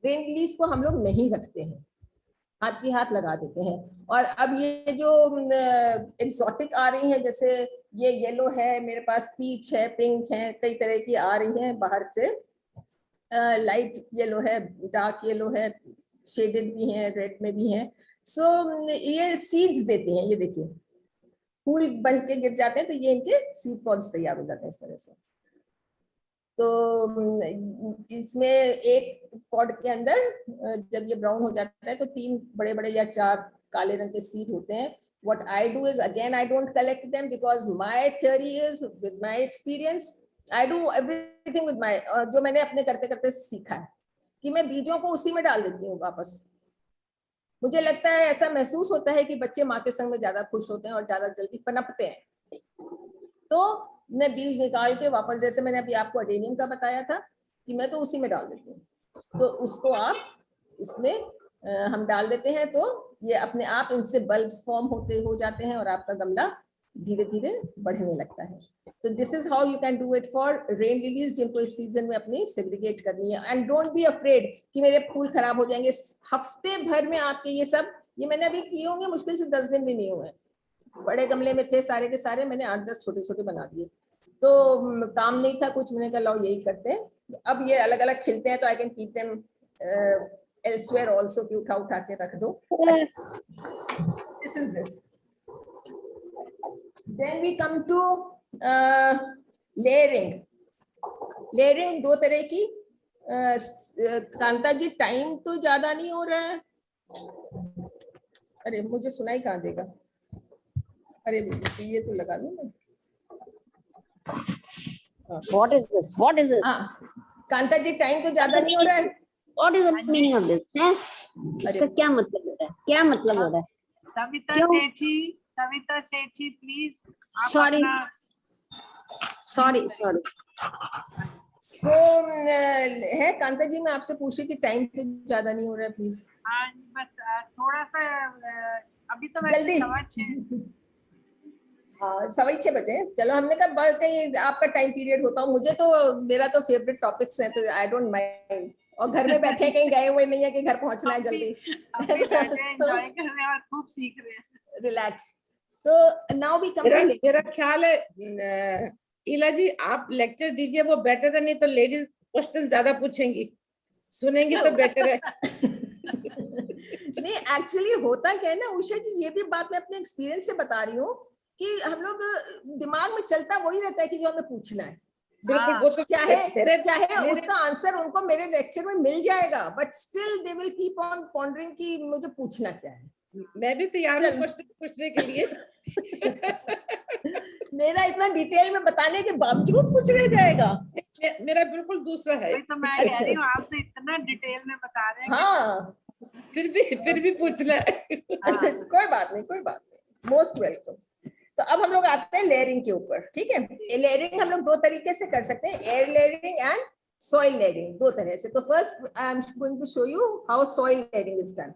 Rain lilies को हम लोग नहीं रखते हैं, हाथ की हाथ लगा देते हैं। और अब ये जो एक्सोटिक आ रही है, जैसे ये येलो है मेरे पास, पीच है, पिंक है, कई तरह की आ रही हैं बाहर से, लाइट येलो है, डार्क येलो है, शेडेड भी हैं, रेड में भी हैं। सो ये सीड्स देते हैं, ये देखिए फूल बन के गिर जाते हैं तो ये इनके सीड पॉड्स तैयार हो जाते हैं इस तरह से। तो इसमें एक पॉड के अंदर जब ये ब्राउन हो जाता है तो 3 बड़े बड़े या 4 काले रंग के सीड होते हैं। What I do is, again, I don't collect them because my theory is, with my experience, I do everything with my जो मैंने अपने करते करते सीखा है कि मैं बीजों को उसी में डाल देती हूँ वापस। मुझे लगता है, ऐसा महसूस होता है कि बच्चे माँ के संग में ज्यादा खुश होते हैं और ज्यादा जल्दी पनपते हैं। तो मैं बीज निकाल के वापस, जैसे मैंने अभी आपको अडेनियम का बताया था कि मैं तो उसी में डाल देती हूँ। तो उसको आप इसमें हम डाल देते हैं तो ये अपने आप इनसे बल्ब्स फॉर्म हो जाते हैं और आपका गमला धीरे धीरे बढ़ने लगता है। तो this is how you can do it for rain lilies, जिनको इस सीजन में अपनी सेग्रीगेट करनी है। एंड डोंट बी अफ्रेड कि मेरे फूल खराब हो जाएंगे। हफ्ते भर में आपके ये सब, ये मैंने अभी किए होंगे मुश्किल से 10 दिन भी नहीं हुए, बड़े गमले में थे सारे के सारे, मैंने 8-10 छोटे छोटे बना दिए। तो काम नहीं था कुछ, मैंने कहा लाओ यही करते हैं। अब ये अलग अलग खिलते हैं तो I can keep them elsewhere also, कि उठा उठा के रख दो। This is this. Then we come to layering. Layering दो तरह की। कांता जी टाइम तो ज्यादा नहीं हो रहा है। अरे मुझे सुनाई कहाँ देगा। अरे ये तो लगा लूं मैं। What is this? What is this? Kanta ji time तो ज्यादा नहीं हो रहा है। What is the meaning of this? हैं? इसका क्या मतलब होता है? क्या मतलब हो रहा है? सविता सेठी प्लीज। Sorry. So है कांता जी, मैं आपसे पूछी कि टाइम तो ज्यादा नहीं हो रहा है प्लीज। हाँ बस थोड़ा सा अभी तो जल्दी। 6:15 बजे। चलो, हमने कहा कहीं आपका टाइम पीरियड होता हो। मुझे तो, मेरा तो फेवरेट टॉपिक्स हैं, तो आई डोंट माइंड। और घर में बैठे कहीं गए हुए नहीं है कि घर पहुंचना है जल्दी। एंजॉय कर रहे हैं और खूब सीख रहे हैं। रिलैक्स। तो नाउ वी कम। मेरा ख्याल है इला जी आप लेक्चर दीजिए, वो बेटर है, नहीं तो लेडीज क्वेश्चन ज्यादा पूछेंगी, सुनेंगी तो बेटर है। नहीं, एक्चुअली होता क्या है ना उषा जी, ये भी बात मैं अपने एक्सपीरियंस से बता रही हूँ कि हम लोग दिमाग में चलता वही रहता है कि जो हमें पूछना है। बिल्कुल, वो तो चाहे उसका आंसर उनको मेरे लेक्चर में मिल जाएगा, but still they will keep on pondering कि मुझे पूछना क्या है। मैं भी तैयार हूँ क्वेश्चन पूछने के लिए। मेरा इतना डिटेल में बताने के बावजूद कुछ रह जाएगा। मेरा बिल्कुल दूसरा है। तो मैं कह रही हूँ आप तो इतना डिटेल में बता रहे हैं। हाँ, फिर भी पूछना है। अच्छा, कोई बात नहीं, मोस्ट वेलकम। तो अब हम लोग आते हैं लेयरिंग के ऊपर। ठीक है, लेयरिंग हम लोग दो तरीके से कर सकते हैं, air layering and soil layering, दो तरह से। तो first I am going to show you how soil layering is done.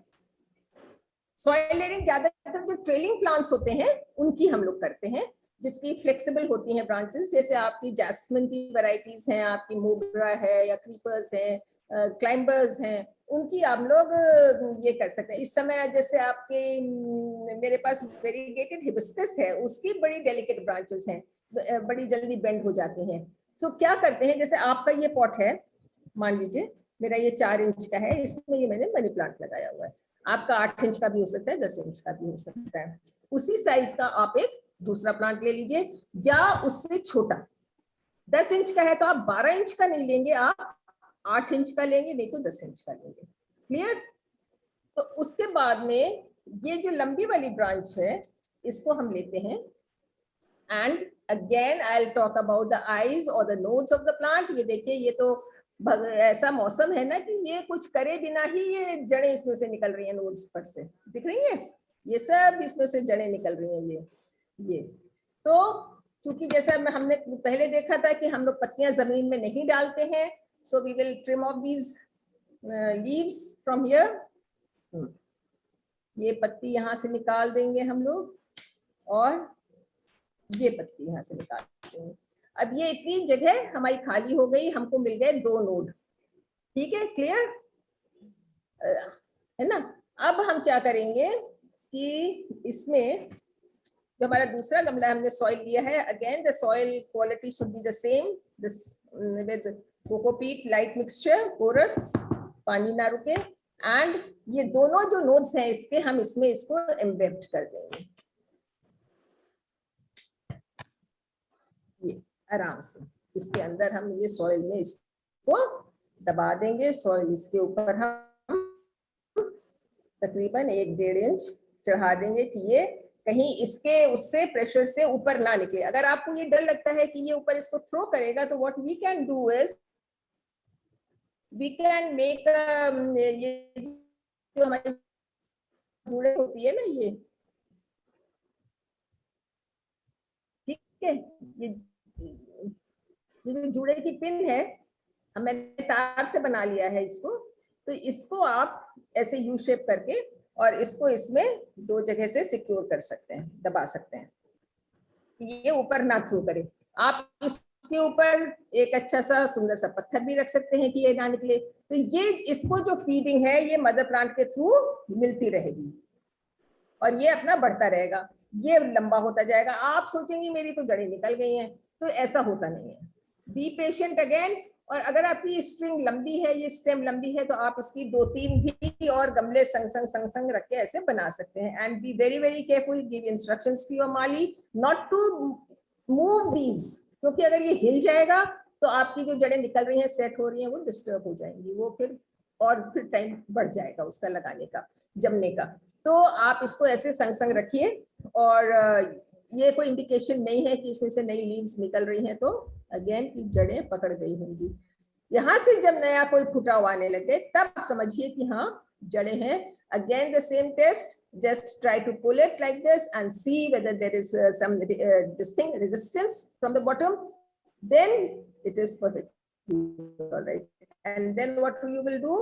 Soil layering ज्यादातर जो ट्रेलिंग प्लांट्स होते हैं उनकी हम लोग करते हैं, जिसकी फ्लेक्सिबल होती हैं ब्रांचेस, जैसे आपकी जैस्मिन की वैरायटीज हैं, आपकी मोगरा है या क्रीपर्स हैं, क्लाइंबर्स हैं, उनकी आप लोग ये कर सकते हैं। इस समय जैसे आपके मेरे पास वेरीगेटेड हिबिस्कस है, उसकी बड़ी डेलिकेट ब्रांचेस हैं, बड़ी जल्दी बेंड हो जाती हैं। सो क्या करते हैं, जैसे आपका ये पॉट है, मान लीजिए मेरा ये 4 इंच का है, इसमें ये मैंने मनी प्लांट लगाया हुआ है। आपका 8 इंच का भी हो सकता है, 10 इंच का भी हो सकता है। उसी साइज का आप एक दूसरा प्लांट ले लीजिए, या उससे छोटा। 10 इंच का है तो आप 12 इंच का नहीं लेंगे, आप 8 इंच का लेंगे, नहीं तो 10 इंच का लेंगे। क्लियर? तो उसके बाद में ये जो लंबी वाली ब्रांच है, इसको हम लेते हैं, and again I will talk about the eyes और the nodes of the plant. ये देखिए, ये तो ऐसा मौसम है ना कि ये कुछ करे बिना ही ये जड़ें इसमें से निकल रही हैं, नोड्स पर से दिख रही है, ये सब इसमें से जड़ें निकल रही हैं। ये तो क्योंकि जैसा हमने पहले देखा था कि हम लोग पत्तियां जमीन में नहीं डालते हैं, so we will trim off these leaves from here. ये पत्ती यहाँ से निकाल देंगे हम लोग, और ये पत्ती यहाँ से निकाल देंगे। अब ये इतनी जगह हमारी खाली हो गई, हमको मिल गए 2 नोड। ठीक है, क्लियर है ना? अब हम क्या करेंगे कि इसमें जो हमारा दूसरा गमला हमने सॉइल लिया है, again the soil quality should be the same, this with cocopeat light mixture, coarse, पानी ना रुके, एंड ये दोनों जो नोड्स हैं इसके, हम इसमें इसको एम्बेड कर देंगे, ये आराम से इसके अंदर हम ये सॉइल में इसको दबा देंगे। सॉइल इसके ऊपर हम तकरीबन 1-1.5 इंच चढ़ा देंगे कि ये कहीं इसके उससे प्रेशर से ऊपर ना निकले। अगर आपको ये डर लगता है कि ये ऊपर इसको थ्रो करेगा, तो what we can do is we can make ये जो हमारी जुड़े होती है ना, ये ठीक है, ये जो जुड़े की पिन है, मैंने तार से बना लिया है इसको, तो इसको आप ऐसे यू शेप करके और इसको इसमें 2 जगह से सिक्योर कर सकते हैं, दबा सकते हैं, ये ऊपर ना थ्रो करे। आप इसके ऊपर एक अच्छा सा सुंदर सा पत्थर भी रख सकते हैं कि ये ना निकले। तो ये इसको जो फीडिंग है ये मदर प्लांट के थ्रू मिलती रहेगी और ये अपना बढ़ता रहेगा। ये लंबा होता जाएगा। आप सोचेंगे मेरी तो जड़ें निकल गई हैं, तो ऐसा होता नहीं है। Be patient again. और अगर आपकी स्ट्रिंग लंबी है, ये स्टेम लंबी है, तो आप इसकी 2-3 भी और गमले संग संग रख के ऐसे बना सकते हैं। And be very very careful, give instructions to your mali not to move these, क्योंकि अगर ये हिल जाएगा तो आपकी जो जड़ें निकल रही हैं, सेट हो रही हैं, वो डिस्टर्ब हो जाएंगी, वो फिर टाइम बढ़ जाएगा उसका लगाने का, जमने का। तो आप इसको ऐसे संग संग रखिए। और ये कोई इंडिकेशन नहीं है कि इसमें से नई लीव्स निकल रही हैं, तो अगेन की जड़ें पकड़ गई होंगी। यहाँ से जब नया कोई फुटाव आने लगे तब समझिए कि हाँ जड़ें हैं। Again the same test, just try to pull it like this and see whether there is some this thing resistance from the bottom, then it is perfect, all right. And then what you will do,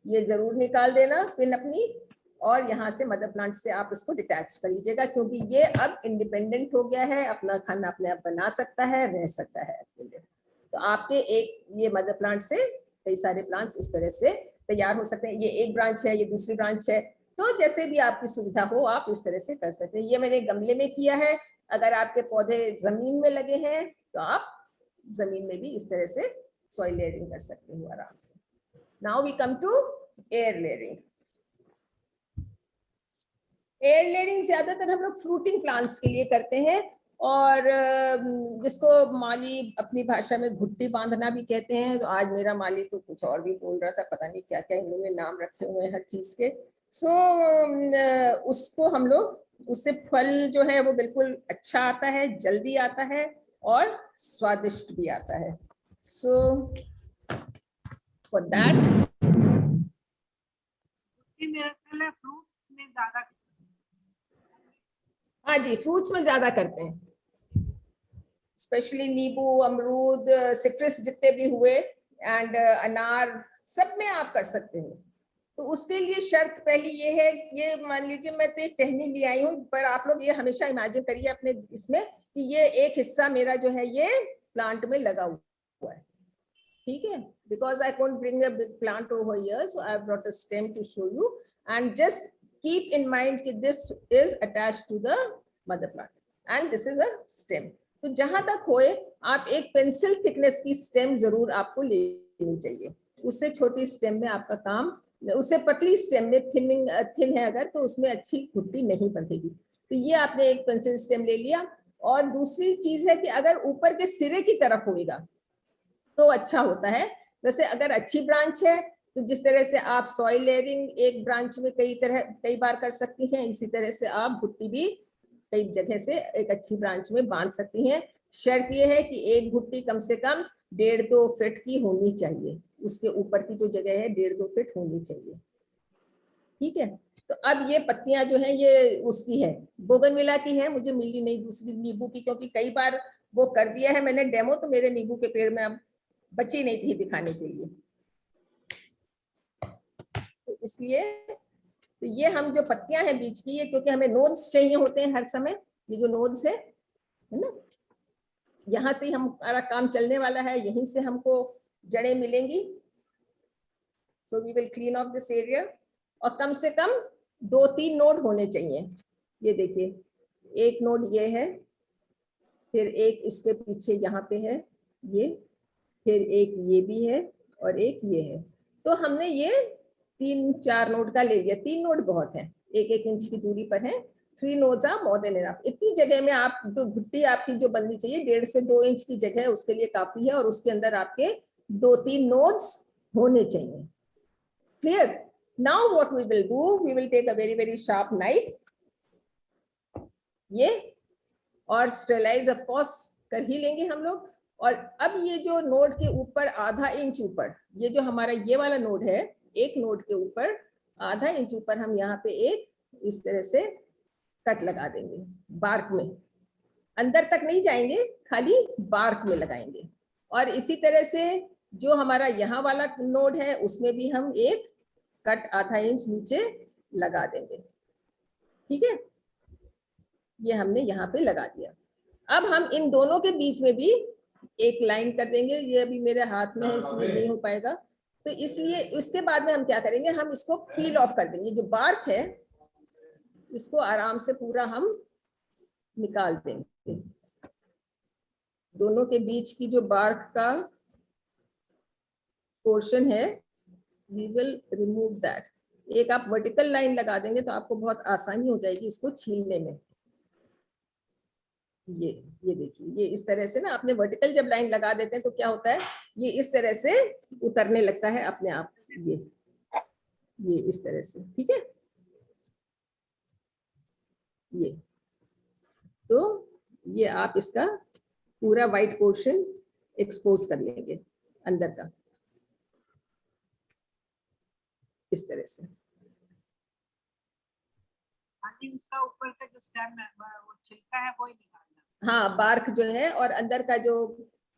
ये जरूर निकाल देना pin अपनी, और यहाँ से mother plant से आप इसको डिटैच कर लीजिएगा, क्योंकि ये अब इंडिपेंडेंट हो गया है, अपना खाना अपने आप बना सकता है, रह सकता है अकेले। तो आपके एक ये मदर प्लांट से कई सारे प्लांट्स इस तरह से तैयार हो सकते हैं। ये एक ब्रांच है, ये दूसरी ब्रांच है, तो जैसे भी आपकी सुविधा हो आप इस तरह से कर सकते हैं। ये मैंने गमले में किया है। अगर आपके पौधे जमीन में लगे हैं तो आप जमीन में भी इस तरह से सॉइल लेयरिंग कर सकते हो आराम से। Now we come to air layering. Air layering ज्यादातर हम लोग फ्रूटिंग प्लांट्स के लिए करते हैं, और जिसको माली अपनी भाषा में घुट्टी बांधना भी कहते हैं। तो आज मेरा माली तो कुछ और भी बोल रहा था, पता नहीं क्या क्या इन्होंने नाम रखे हुए हैं हर चीज के। सो उसको हम लोग, उससे फल जो है वो बिल्कुल अच्छा आता है, जल्दी आता है और स्वादिष्ट भी आता है। सो फॉर दैट मेरा ख्याल है फ्रूट्स में ज्यादा, हाँ जी फ्रूट्स में ज्यादा करते हैं, स्पेशली नींबू, अमरूद, सिट्रस जितने भी हुए, एंड अनार, सब में आप कर सकते हैं। तो उसके लिए शर्त पहली ये है, ये मान लीजिए मैं तो एक टहनी ले आई हूँ, पर आप लोग ये हमेशा इमेजिन करिए अपने इसमें कि ये एक हिस्सा मेरा जो है ये प्लांट में लगा हुआ है, ठीक है। Because I can't bring a big plant over here, so I have brought a stem to show you, and just keep in mind कि this is attached to the mother plant and this is a stem। तो जहां तक होए आप एक pencil thickness की stem जरूर आपको लेनी चाहिए। उससे छोटी स्टेम में आपका काम, उससे पतली स्टेम में थिन है अगर, तो उसमें अच्छी घुट्टी नहीं बंधेगी। तो ये आपने एक पेंसिल स्टेम ले लिया। और दूसरी चीज है कि अगर ऊपर के सिरे की तरफ होएगा तो अच्छा होता है। वैसे अगर अच्छी ब्रांच है तो जिस तरह से आप सॉइल लेयरिंग एक ब्रांच में कई बार कर सकती हैं, इसी तरह से आप घुट्टी भी कई जगह से एक अच्छी ब्रांच में बांध सकती हैं। शर्त यह है कि एक घुट्टी कम से कम 1.5-2 फीट की होनी चाहिए, उसके ऊपर की जो जगह है 1.5-2 फीट होनी चाहिए, ठीक है। तो अब ये पत्तियां जो है ये उसकी है, बोगनविला की है, मुझे मिली नहीं दूसरी नींबू की, क्योंकि कई बार वो कर दिया है मैंने डेमो, तो मेरे नींबू के पेड़ में अब बची नहीं थी दिखाने के लिए, तो इसलिए तो ये हम जो पत्तियां हैं बीच की, ये क्योंकि हमें नोड्स चाहिए होते हैं हर समय, ये जो नोड्स है ना, यहाँ से ही हमारा काम चलने वाला है, यहीं से हमको जड़ें मिलेंगी। So we will clean off this area, और कम से कम 2-3 नोड होने चाहिए। ये देखिए एक नोड ये है, फिर एक इसके पीछे यहाँ पे है ये, फिर एक ये भी है और एक ये है। तो हमने ये 3-4 नोड का ले लिया। 3 नोड बहुत है, 1-1 इंच की दूरी पर है। 3 nodes are more than enough. इतनी जगह में आप जो घुट्टी आपकी जो बननी चाहिए 1.5 से 2 इंच की जगह उसके लिए काफी है, और उसके अंदर आपके 2-3 नोड्स होने चाहिए। Clear? Now what we will do, we will take a very very sharp knife, ये, और स्टेरिलाइज ऑफ कोर्स कर ही लेंगे हम लोग। और अब ये जो नोड के ऊपर आधा इंच ऊपर, ये जो हमारा ये वाला नोड है, एक नोड के ऊपर आधा इंच ऊपर हम यहाँ पे एक इस तरह से कट लगा देंगे बार्क में, अंदर तक नहीं जाएंगे, खाली बार्क में लगाएंगे। और इसी तरह से जो हमारा यहाँ वाला नोड है उसमें भी हम एक कट आधा इंच नीचे लगा देंगे, ठीक है। ये हमने यहाँ पे लगा दिया। अब हम इन दोनों के बीच में भी एक लाइन कर देंगे। ये अभी मेरे हाथ में है इसलिए नहीं हो पाएगा, तो इसलिए उसके बाद में हम क्या करेंगे, हम इसको पील ऑफ कर देंगे। जो बार्क है इसको आराम से पूरा हम निकाल देंगे। दोनों के बीच की जो बार्क का पोर्शन है, वी विल रिमूव दैट। एक आप वर्टिकल लाइन लगा देंगे तो आपको बहुत आसानी हो जाएगी इसको छीलने में। ये देखिए, ये इस तरह से ना, आपने वर्टिकल जब लाइन लगा देते हैं तो क्या होता है, ये इस तरह से उतरने लगता है अपने आप। ये इस तरह से, ठीक है। ये तो ये आप इसका पूरा वाइट पोर्शन एक्सपोज कर लेंगे अंदर का, इस तरह से। उसका ऊपर का जो स्टेम है, वो छिलका है, वो ही निकालना। हाँ, बार्क जो है और अंदर का जो,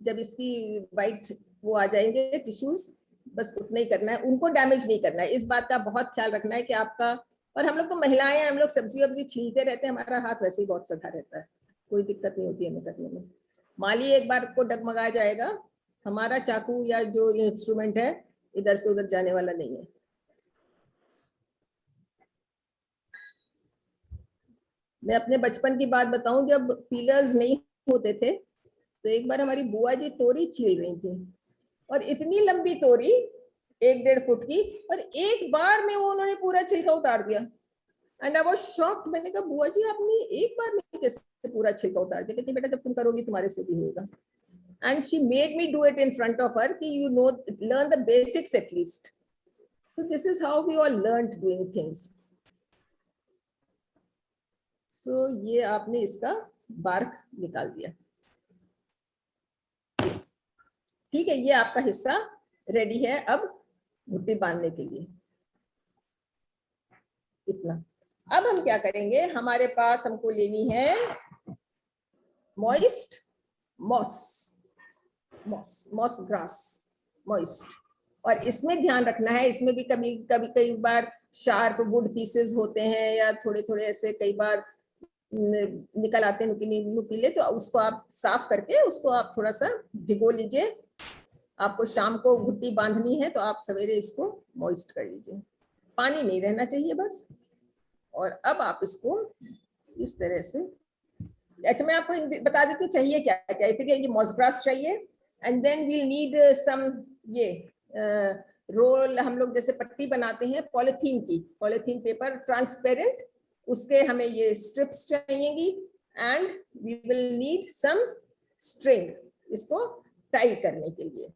जब इसकी वाइट वो आ जाएंगे टिश्यूज, बस उतना ही करना है, उनको डैमेज नहीं करना है। इस बात का बहुत ख्याल रखना है कि आपका, और हम लोग तो महिलाएं हैं, हम लोग सब्जी वब्जी छीलते रहते हैं, हमारा हाथ वैसे ही बहुत सधा रहता है, कोई दिक्कत नहीं होती हमें करने में। माली एक बार को डगमगा जाएगा, हमारा चाकू या जो इंस्ट्रूमेंट है इधर से उधर जाने वाला नहीं है। मैं अपने बचपन की बात बताऊं, जब पीलर्स नहीं होते थे तो एक बार हमारी बुआ जी तोरी छील रही थी, और इतनी लंबी तोरी 1-1.5 फुट की, और एक बार में वो उन्होंने पूरा छिलका उतार दिया। And I was shocked. मैंने कहा बुआ जी आपने एक बार में कैसे पूरा छिलका उतार दिया? कहती बेटा जब तुम करोगी तुम्हारे से भी होगा। And she made me do it in front of her कि you know, learn the basics at least. So this is how we all learned doing things. So ये आपने इसका बार्क निकाल दिया, ठीक है। ये आपका हिस्सा रेडी है अब भुट्टी बांधने के लिए, इतना। अब हम क्या करेंगे, हमारे पास हमको लेनी है मॉइस्ट मॉस ग्रास, मॉइस्ट। और इसमें ध्यान रखना है, इसमें भी कई बार शार्प वुड पीसेस होते हैं, या थोड़े थोड़े ऐसे कई बार निकल आते हैं नुकीले, तो उसको आप साफ करके उसको आप थोड़ा सा भिगो लीजिए। आपको शाम को भुट्टी बांधनी है तो आप सवेरे इसको मॉइस्ट कर लीजिए, पानी नहीं रहना चाहिए बस। और अब आप इसको इस तरह से, अच्छा मैं आपको बता देती हूँ चाहिए क्या क्या। फिर ये मॉस ग्रास चाहिए, and then we'll need some, ये रोल, हम लोग जैसे पट्टी बनाते हैं पॉलिथीन की, पॉलिथीन पेपर ट्रांसपेरेंट, उसके हमें ये स्ट्रिप्स चाहिएंगी। And we will need some string, इसको टाई करने के लिए।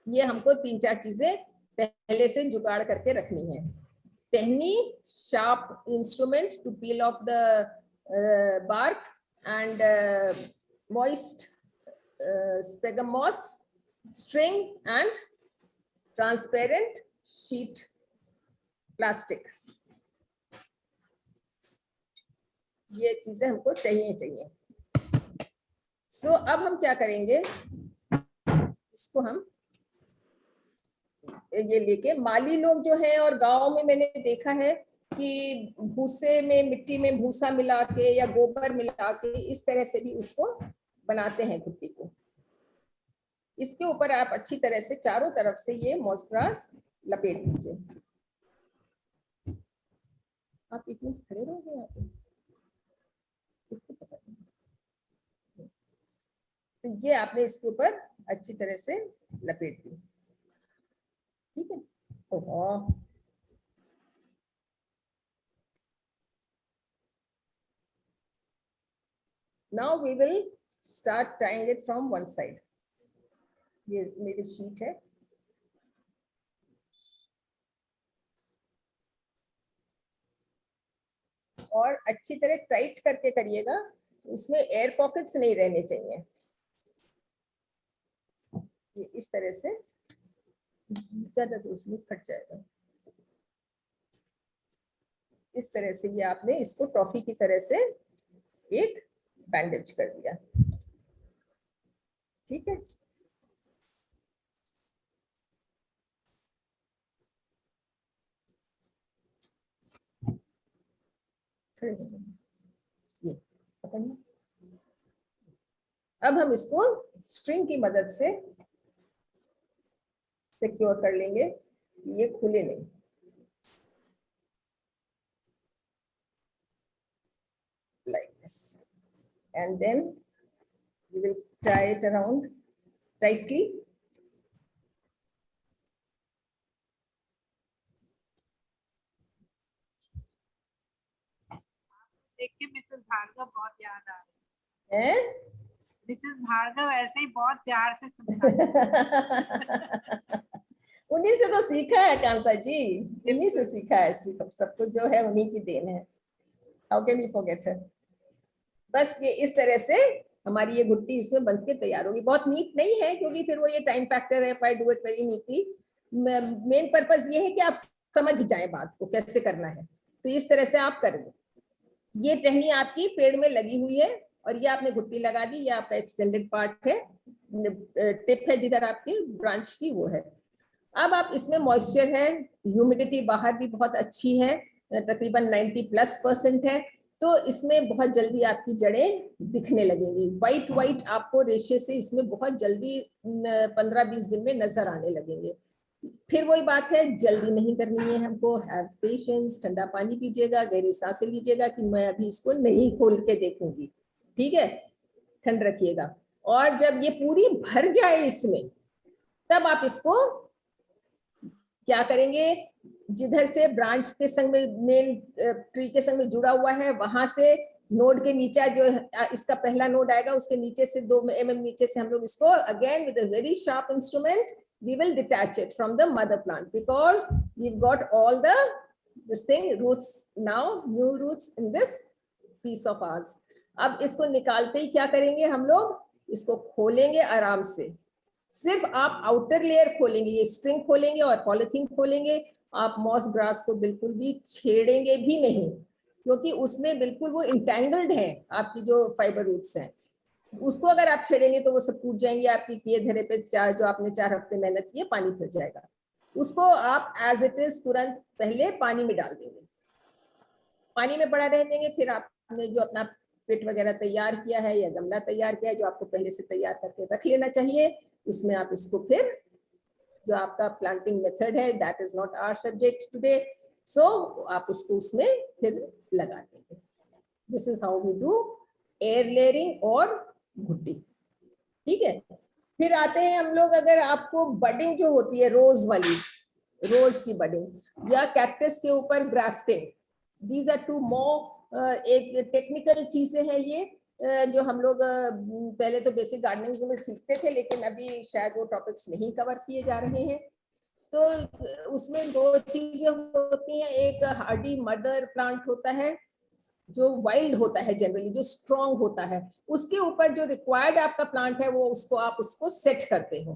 ये हमको 3-4 चीजें पहले से जुगाड़ करके रखनी है। टहनी, sharp instrument to peel off the bark, and moist sphagnum moss, string and transparent sheet plastic। ये चीजें हमको चाहिए। सो अब हम क्या करेंगे, इसको हम ये लेके, माली लोग जो हैं और गांव में मैंने देखा है कि भूसे में, मिट्टी में भूसा मिला के या गोबर मिला के इस तरह से भी उसको बनाते हैं भुट्टी को। इसके ऊपर आप अच्छी तरह से चारों तरफ से ये मॉस ग्रास लपेट लीजिए। आप इतने खड़े रहोगे यहाँ पे, इसको पकड़, तो ये आपने इसके ऊपर अच्छी तरह से लपेट दी, ठीक है। ओह, now we will start tying it from one side। ये मेरी शीट है, और अच्छी तरह टाइट करके करिएगा, उसमें एयर पॉकेट्स नहीं रहने चाहिए। ये इस तरह से, ज्यादा तो उसमें फट जाएगा। इस तरह से ये आपने इसको टॉफी की तरह से एक बैंडेज कर दिया, ठीक है। ये पकड़ना। अब हम इसको स्ट्रिंग की मदद से सिक्योर कर लेंगे, ये खुले नहीं। Like this, and then we will tie it around tightly. देख के मिसेस भार्गव बहुत याद आ रही हैं? मिसेस भार्गव ऐसे ही बहुत प्यार से समझाती उन्हीं से तो सीखा है कांता जी, उन्हीं से सीखा है, सब कुछ जो है उन्हीं की देन है। How can we forget her. बस ये इस तरह से हमारी ये घुट्टी इसमें बन के तैयार होगी। बहुत नीट नहीं है क्योंकि फिर वो ये टाइम फैक्टर है, आई do it very neatly. Main purpose ये है कि आप समझ जाएं बात को कैसे करना है, तो इस तरह से आप कर दो। ये टहनी आपकी पेड़ में लगी हुई है और ये आपने घुट्टी लगा दी, ये आपका एक्सटेंडेड पार्ट है, टिप है जिधर आपकी ब्रांच की वो है। अब आप इसमें मॉइस्चर है, ह्यूमिडिटी बाहर भी बहुत अच्छी है, तकरीबन 90+% है, तो इसमें बहुत जल्दी आपकी जड़ें दिखने लगेंगी। वाइट आपको रेशे से इसमें बहुत जल्दी 15-20 दिन में नजर आने लगेंगे। फिर वही बात है, जल्दी नहीं करनी है हमको, हैव पेशेंस, ठंडा पानी पीजिएगा, गहरी सांसें लीजिएगा कि मैं अभी इसको नहीं खोल के देखूंगी, ठीक है, ठंड रखिएगा। और जब ये पूरी भर जाए इसमें, तब आप इसको क्या करेंगे, जिधर से ब्रांच के संग में, मेन ट्री के संग में जुड़ा हुआ है, वहां से नोड के नीचे जो इसका पहला नोड आएगा, उसके नीचे से 2 mm नीचे से हम लोग इसको again with a very sharp instrument we will detach it from the mother plant, because we've got all this thing roots now, new roots in this piece of ours. अब इसको निकालते ही क्या करेंगे हम लोग, इसको खोलेंगे आराम से। सिर्फ आप आउटर लेयर खोलेंगे, ये स्ट्रिंग खोलेंगे और पॉलिथीन खोलेंगे। आप मॉस ग्रास को बिल्कुल भी छेड़ेंगे भी नहीं, क्योंकि उसमें बिल्कुल वो इंटेंगल्ड है, आपकी जो फाइबर रूट्स हैं, उसको अगर आप छेड़ेंगे तो वो सब टूट जाएंगे। आपकी किए धरे पे जो आपने 4 हफ्ते मेहनत की है, पानी फिर जाएगा। उसको आप एज इट इज तुरंत पहले पानी में डाल देंगे, पानी में पड़ा रह देंगे। फिर आपने जो अपना पिट वगैरह तैयार किया है या गमला तैयार किया है, जो आपको पहले से तैयार करके रख लेना चाहिए, उसमें आप इसको फिर जो आपका प्लांटिंग मेथड है, that is not our subject today, so आप उसको उसमें फिर लगा देंगे। This is how we do air layering और घुट्टी, ठीक है। फिर आते हैं हम लोग, अगर आपको बडिंग जो होती है रोज वाली, रोज की बडिंग या कैक्टस के ऊपर ग्राफ्टिंग, दीज आर 2 मोर एक टेक्निकल चीजें हैं ये, जो हम लोग पहले तो बेसिक गार्डनिंग में सीखते थे, लेकिन अभी शायद वो टॉपिक्स नहीं कवर किए जा रहे हैं। तो उसमें 2 चीजें होती हैं, एक हार्डी मदर प्लांट होता है जो वाइल्ड होता है जनरली, जो स्ट्रॉन्ग होता है, उसके ऊपर जो रिक्वायर्ड आपका प्लांट है वो उसको आप उसको सेट करते हो।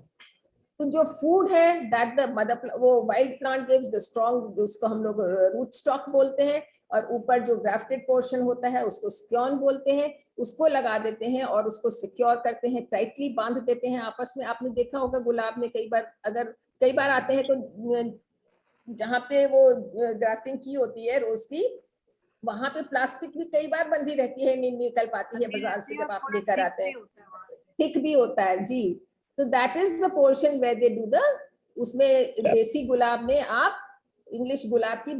तो जो फूड है दैट द मदर, वो wild plant gives the strong, उसको हम लोग रूट स्टॉक बोलते हैं, और ऊपर जो ग्राफ्टेड पोर्शन होता है उसको स्क्योन बोलते हैं, उसको लगा देते हैं और उसको सिक्योर करते हैं, टाइटली बांध देते हैं आपस में। आपने देखा होगा गुलाब में कई बार आते हैं तो जहाँ पे वो ग्राफ्टिंग की होती है रोज की, वहां पे प्लास्टिक भी कई बार बंधी रहती है, नहीं निकल पाती है बाजार से जब आप लेकर आते हैं, थिक भी होता है जी। तो that is the portion where they do the, उसमें देसी गुलाब में आप इंग्लिश गुलाब की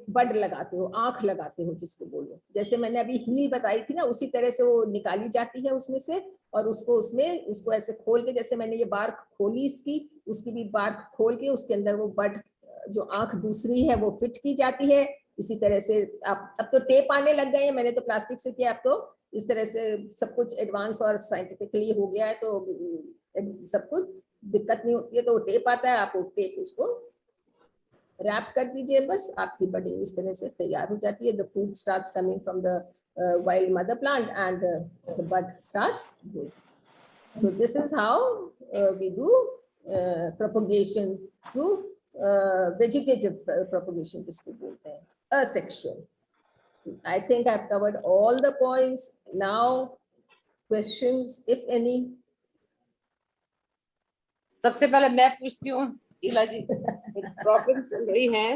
बड लगाते हो, आंख लगाते हो जिसको बोलो, जैसे मैंने अभी हील बताई थी ना, उसी तरह से वो निकाली जाती है उसमें से, और उसको ऐसे खोल के, जैसे मैंने ये बार्क खोली इसकी, उसकी भी बार्क खोल के उसके अंदर वो बड जो आंख दूसरी है वो फिट की जाती है। इसी तरह से आप, अब तो टेप आने लग गए हैं, मैंने तो प्लास्टिक से किया, अब तो इस तरह से सब कुछ एडवांस और साइंटिफिकली हो गया है, तो सब कुछ दिक्कत नहीं होती है। तो टेप आता है, आप वो टेप उसको रैप कर दीजिए, बस आपकी बडिंग इस तरह से तैयार हो जाती है। The food starts coming from the wild mother plant and the bud starts growing. So this is how we do propagation through vegetative propagation, जिसको बोलते हैं asexual. So I think I've covered all the points. Now questions if any. सबसे पहले मैं पूछती हूँ, इला जी, problem चल रही है